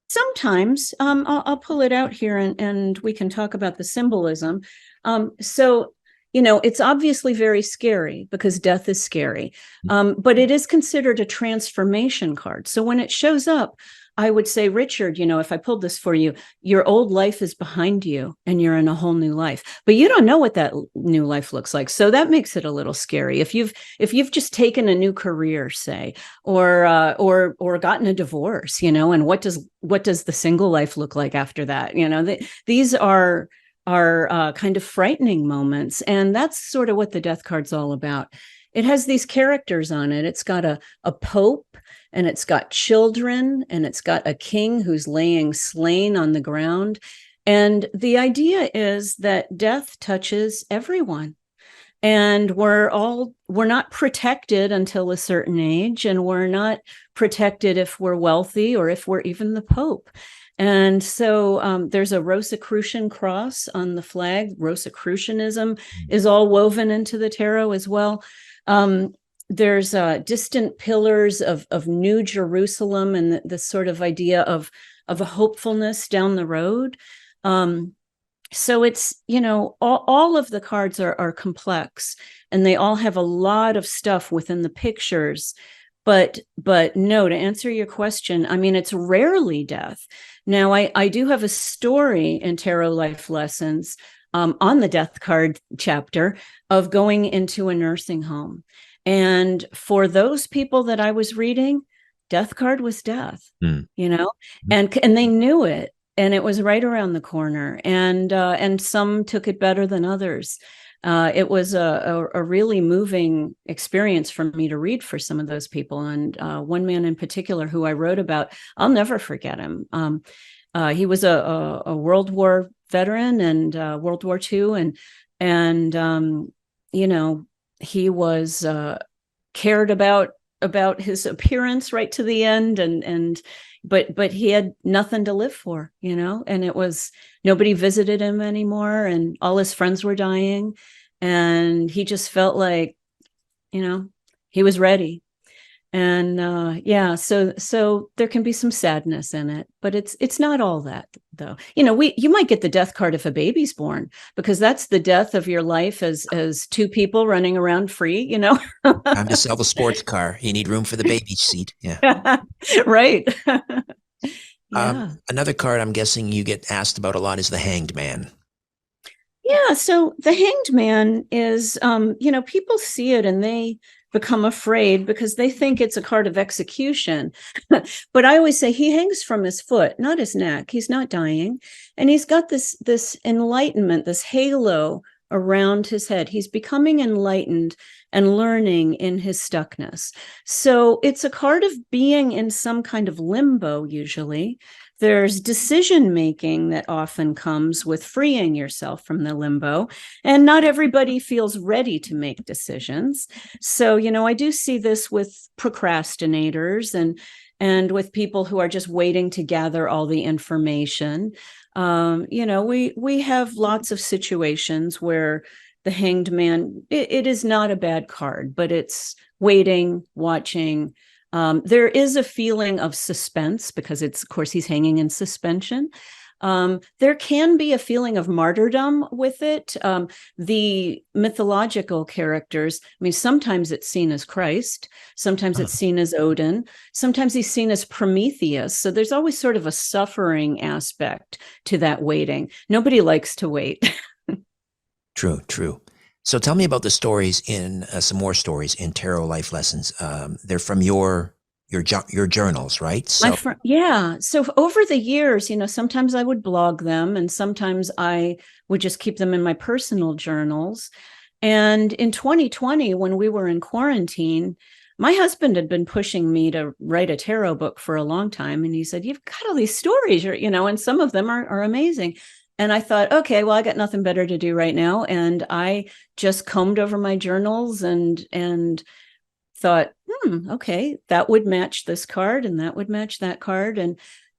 Sometimes I'll pull it out here and we can talk about the symbolism. So, it's obviously very scary because death is scary, but it is considered a transformation card. So when it shows up, I would say, Richard, if I pulled this for you, your old life is behind you and you're in a whole new life, but you don't know what that new life looks like. So that makes it a little scary. If you've just taken a new career, say, or gotten a divorce, and what does the single life look like after that? These are kind of frightening moments, and that's sort of what the death card's all about. It has these characters on it. It's got a pope, and it's got children, and it's got a king who's laying slain on the ground. And the idea is that death touches everyone. And we're not protected until a certain age, and we're not protected if we're wealthy or if we're even the Pope. And so there's a Rosicrucian cross on the flag. Rosicrucianism is all woven into the tarot as well. There's distant pillars of New Jerusalem and the sort of idea of a hopefulness down the road. So it's, all of the cards are complex, and they all have a lot of stuff within the pictures. But no, to answer your question, I mean, it's rarely death. Now, I do have a story in Tarot Life Lessons on the death card chapter of going into a nursing home. And for those people that I was reading, death card was death, and they knew it. And it was right around the corner, and some took it better than others. It was a really moving experience for me to read for some of those people. And one man in particular who I wrote about, I'll never forget him. He was a World War veteran and World War II, and he was cared about his appearance right to the end, but he had nothing to live for, and it was, nobody visited him anymore, and all his friends were dying, and he just felt like, he was ready. And so there can be some sadness in it, but it's not all that, though. You might get the death card if a baby's born, because that's the death of your life as two people running around free. Time to sell the sports car. You need room for the baby seat. Yeah. Right. Yeah. Another card I'm guessing you get asked about a lot is the Hanged Man. Yeah. So the Hanged Man is, people see it and they become afraid because they think it's a card of execution. But I always say he hangs from his foot, not his neck. He's not dying. And he's got this enlightenment, this halo around his head. He's becoming enlightened and learning in his stuckness. So it's a card of being in some kind of limbo, usually. There's decision making that often comes with freeing yourself from the limbo. And not everybody feels ready to make decisions. So, I do see this with procrastinators and with people who are just waiting to gather all the information. We have lots of situations where the Hanged Man, it is not a bad card, but it's waiting, watching. There is a feeling of suspense because of course, he's hanging in suspension. There can be a feeling of martyrdom with it. The mythological characters, sometimes it's seen as Christ, sometimes it's seen as Odin, sometimes he's seen as Prometheus. So there's always sort of a suffering aspect to that waiting. Nobody likes to wait. True. So tell me about the stories in some more stories in Tarot Life Lessons. They're from your journals, right? So So over the years, sometimes I would blog them and sometimes I would just keep them in my personal journals. And in 2020, when we were in quarantine, my husband had been pushing me to write a tarot book for a long time. And he said, "You've got all these stories, and some of them are amazing." And I thought, okay, well, I got nothing better to do right now. And I just combed over my journals and thought, okay, that would match this card and that would match that card.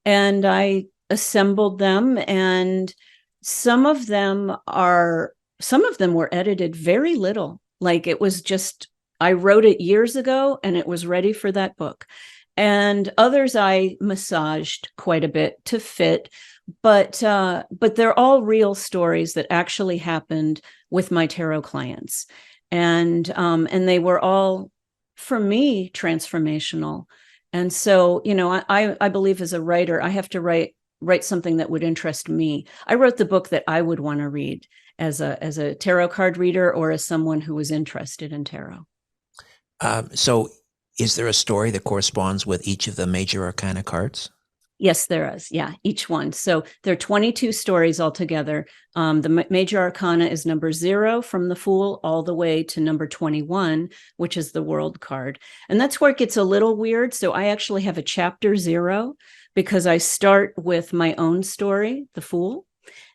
And I assembled them, and some of them were edited very little. Like it was just, I wrote it years ago and it was ready for that book. And others I massaged quite a bit to fit. But they're all real stories that actually happened with my tarot clients, and they were all, for me, transformational. And so, I believe as a writer, I have to write something that would interest me. I wrote the book that I would want to read as a tarot card reader or as someone who was interested in tarot. So, is there a story that corresponds with each of the major arcana cards? Yes, there is. Yeah, each one. So there are 22 stories altogether. The major arcana is number 0 from the Fool all the way to number 21, which is the World card. And that's where it gets a little weird. So I actually have a chapter 0 because I start with my own story, the Fool,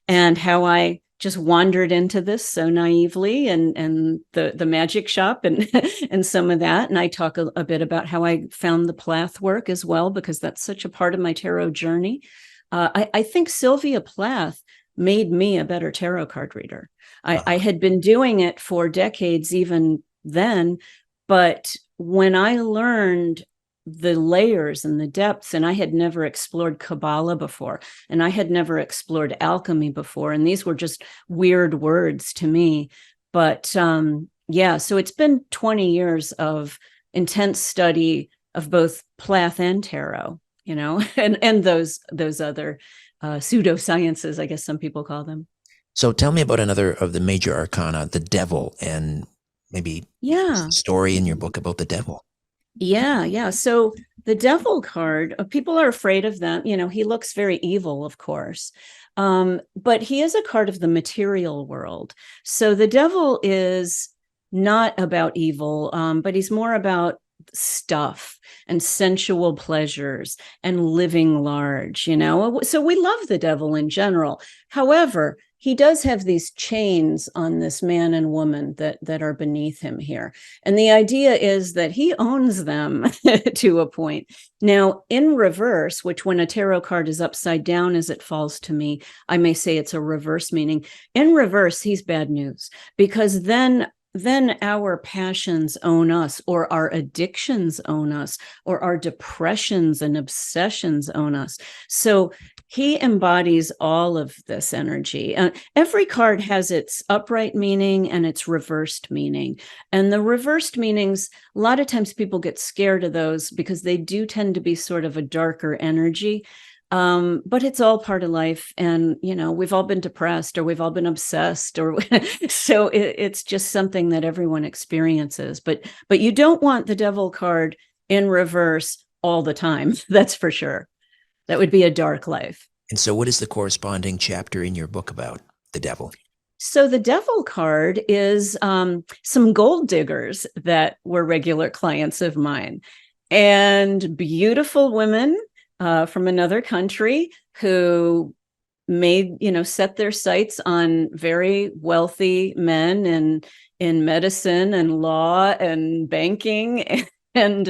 and how I just wandered into this so naively and the magic shop and and some of that. And I talk a bit about how I found the Plath work as well, because that's such a part of my tarot journey. I think Sylvia Plath made me a better tarot card reader. I had been doing it for decades even then, but when I learned the layers and the depths, and I had never explored Kabbalah before, and I had never explored alchemy before, and these were just weird words to me. But so it's been 20 years of intense study of both Plath and tarot, and those other pseudosciences, I guess some people call them. So tell me about another of the major arcana, the Devil, and maybe a story in your book about the Devil. Yeah. So the Devil card, people are afraid of them. He looks very evil, of course. But he is a card of the material world. So the Devil is not about evil, but he's more about stuff and sensual pleasures and living large, So we love the Devil in general. However, he does have these chains on this man and woman that are beneath him here. And the idea is that he owns them to a point. Now, in reverse, which when a tarot card is upside down as it falls to me, I may say it's a reverse meaning. In reverse, he's bad news, because then our passions own us, or our addictions own us, or our depressions and obsessions own us. So he embodies all of this energy. Every card has its upright meaning and its reversed meaning. And the reversed meanings, a lot of times people get scared of those because they do tend to be sort of a darker energy. But it's all part of life. And, we've all been depressed, or we've all been obsessed, or so it's just something that everyone experiences. But you don't want the devil card in reverse all the time. That's for sure. That would be a dark life. And so what is the corresponding chapter in your book about the devil? So the devil card is some gold diggers that were regular clients of mine, and beautiful women from another country who set their sights on very wealthy men in medicine and law and banking, and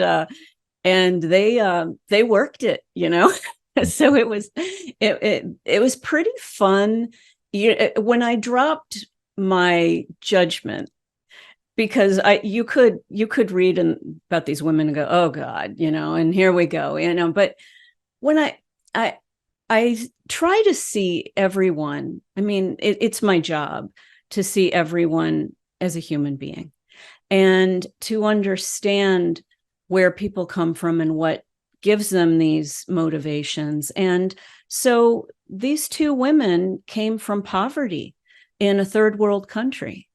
they worked it, So it was pretty fun. When I dropped my judgment, because you could read about these women and go, oh God, and here we go, but when I try to see everyone, it's my job to see everyone as a human being and to understand where people come from and what gives them these motivations. And so these two women came from poverty in a third world country.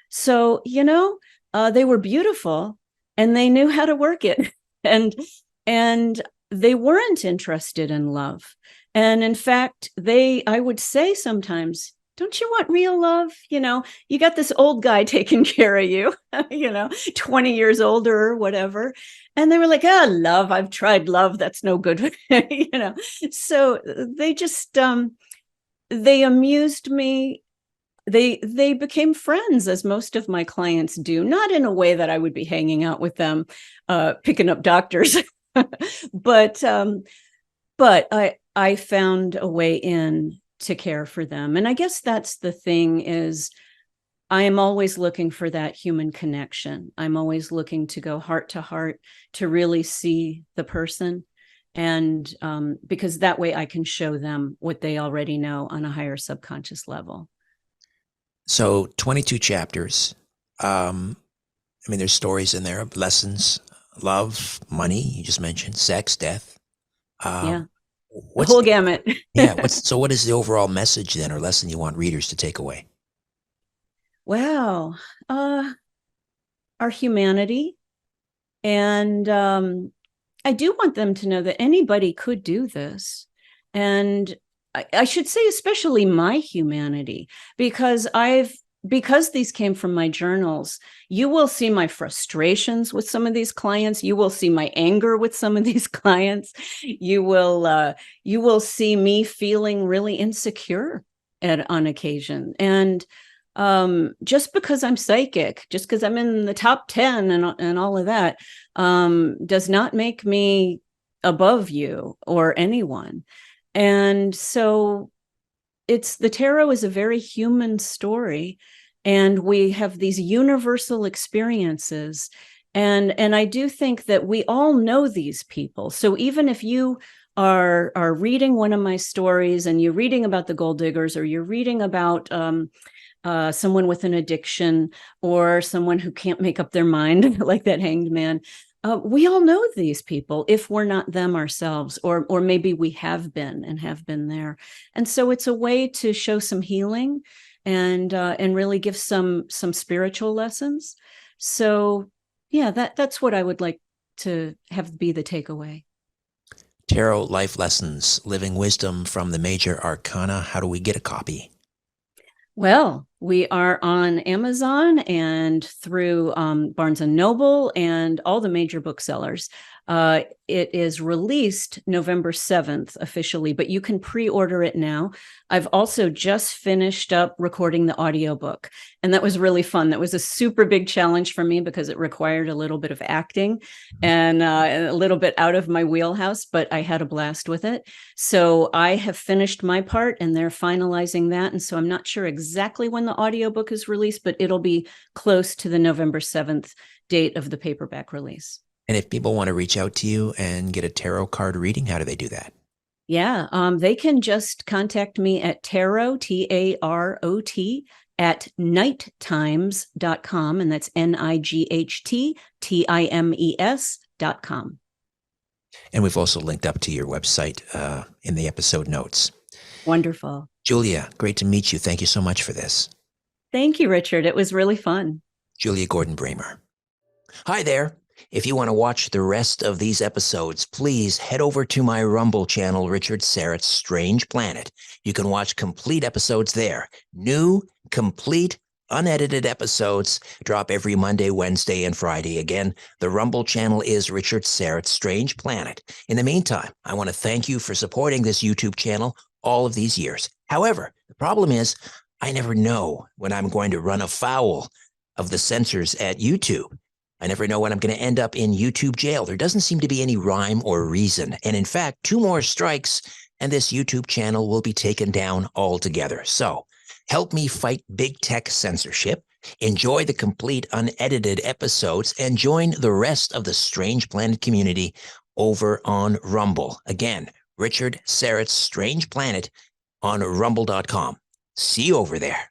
So, they were beautiful and they knew how to work it. And they weren't interested in love. And in fact, I would say sometimes, don't you want real love? You got this old guy taking care of you, 20 years older or whatever. And they were like, love, I've tried love. That's no good. So they just, they amused me. They became friends, as most of my clients do, not in a way that I would be hanging out with them, picking up doctors, but I found a way in to care for them. And I guess that's the thing, is I am always looking for that human connection. I'm always looking to go heart to heart to really see the person. And because that way I can show them what they already know on a higher subconscious level. So 22 chapters. There's stories in there, lessons, love, money, you just mentioned, sex, death. Yeah. The whole gamut. Yeah. So what is the overall message then, or lesson you want readers to take away? Wow. Our humanity. And I do want them to know that anybody could do this. And I should say, especially my humanity, because these came from my journals, you will see my frustrations with some of these clients. You will see my anger with some of these clients. You will see me feeling really insecure on occasion. And just because I'm psychic, just because I'm in the top 10 and all of that, does not make me above you or anyone. And so the tarot is a very human story, and we have these universal experiences. And I do think that we all know these people. So even if you are reading one of my stories and you're reading about the gold diggers, or you're reading about someone with an addiction, or someone who can't make up their mind, like that hanged man, we all know these people if we're not them ourselves, or maybe we have been there. And so it's a way to show some healing and really give some spiritual lessons. So yeah, that's what I would like to have be the takeaway. Tarot life lessons, living wisdom from the major arcana. How do we get a copy? Well, we are on Amazon and through Barnes & Noble and all the major booksellers. It is released November 7th officially, but you can pre-order it now. I've also just finished up recording the audiobook, and that was really fun. That was a super big challenge for me because it required a little bit of acting and a little bit out of my wheelhouse, but I had a blast with it. So I have finished my part and they're finalizing that. And so I'm not sure exactly when the audiobook is released, but it'll be close to the November 7th date of the paperback release. And if people want to reach out to you and get a tarot card reading, how do they do that? Yeah, they can just contact me at tarot, TAROT, at nighttimes.com. And that's NIGHTTIMES.com. And we've also linked up to your website in the episode notes. Wonderful. Julia, great to meet you. Thank you so much for this. Thank you, Richard. It was really fun. Julia Gordon-Bremer. Hi there. If you want to watch the rest of these episodes, please head over to my Rumble channel, Richard Syrett's Strange Planet. You can watch complete episodes there. New, complete, unedited episodes drop every Monday, Wednesday, and Friday. Again, the Rumble channel is Richard Syrett's Strange Planet. In the meantime, I want to thank you for supporting this YouTube channel all of these years. However, the problem is I never know when I'm going to run afoul of the censors at YouTube. I never know when I'm going to end up in YouTube jail. There doesn't seem to be any rhyme or reason. And in fact, 2 more strikes and this YouTube channel will be taken down altogether. So help me fight big tech censorship, enjoy the complete unedited episodes, and join the rest of the Strange Planet community over on Rumble. Again, Richard Syrett's Strange Planet on rumble.com. See you over there.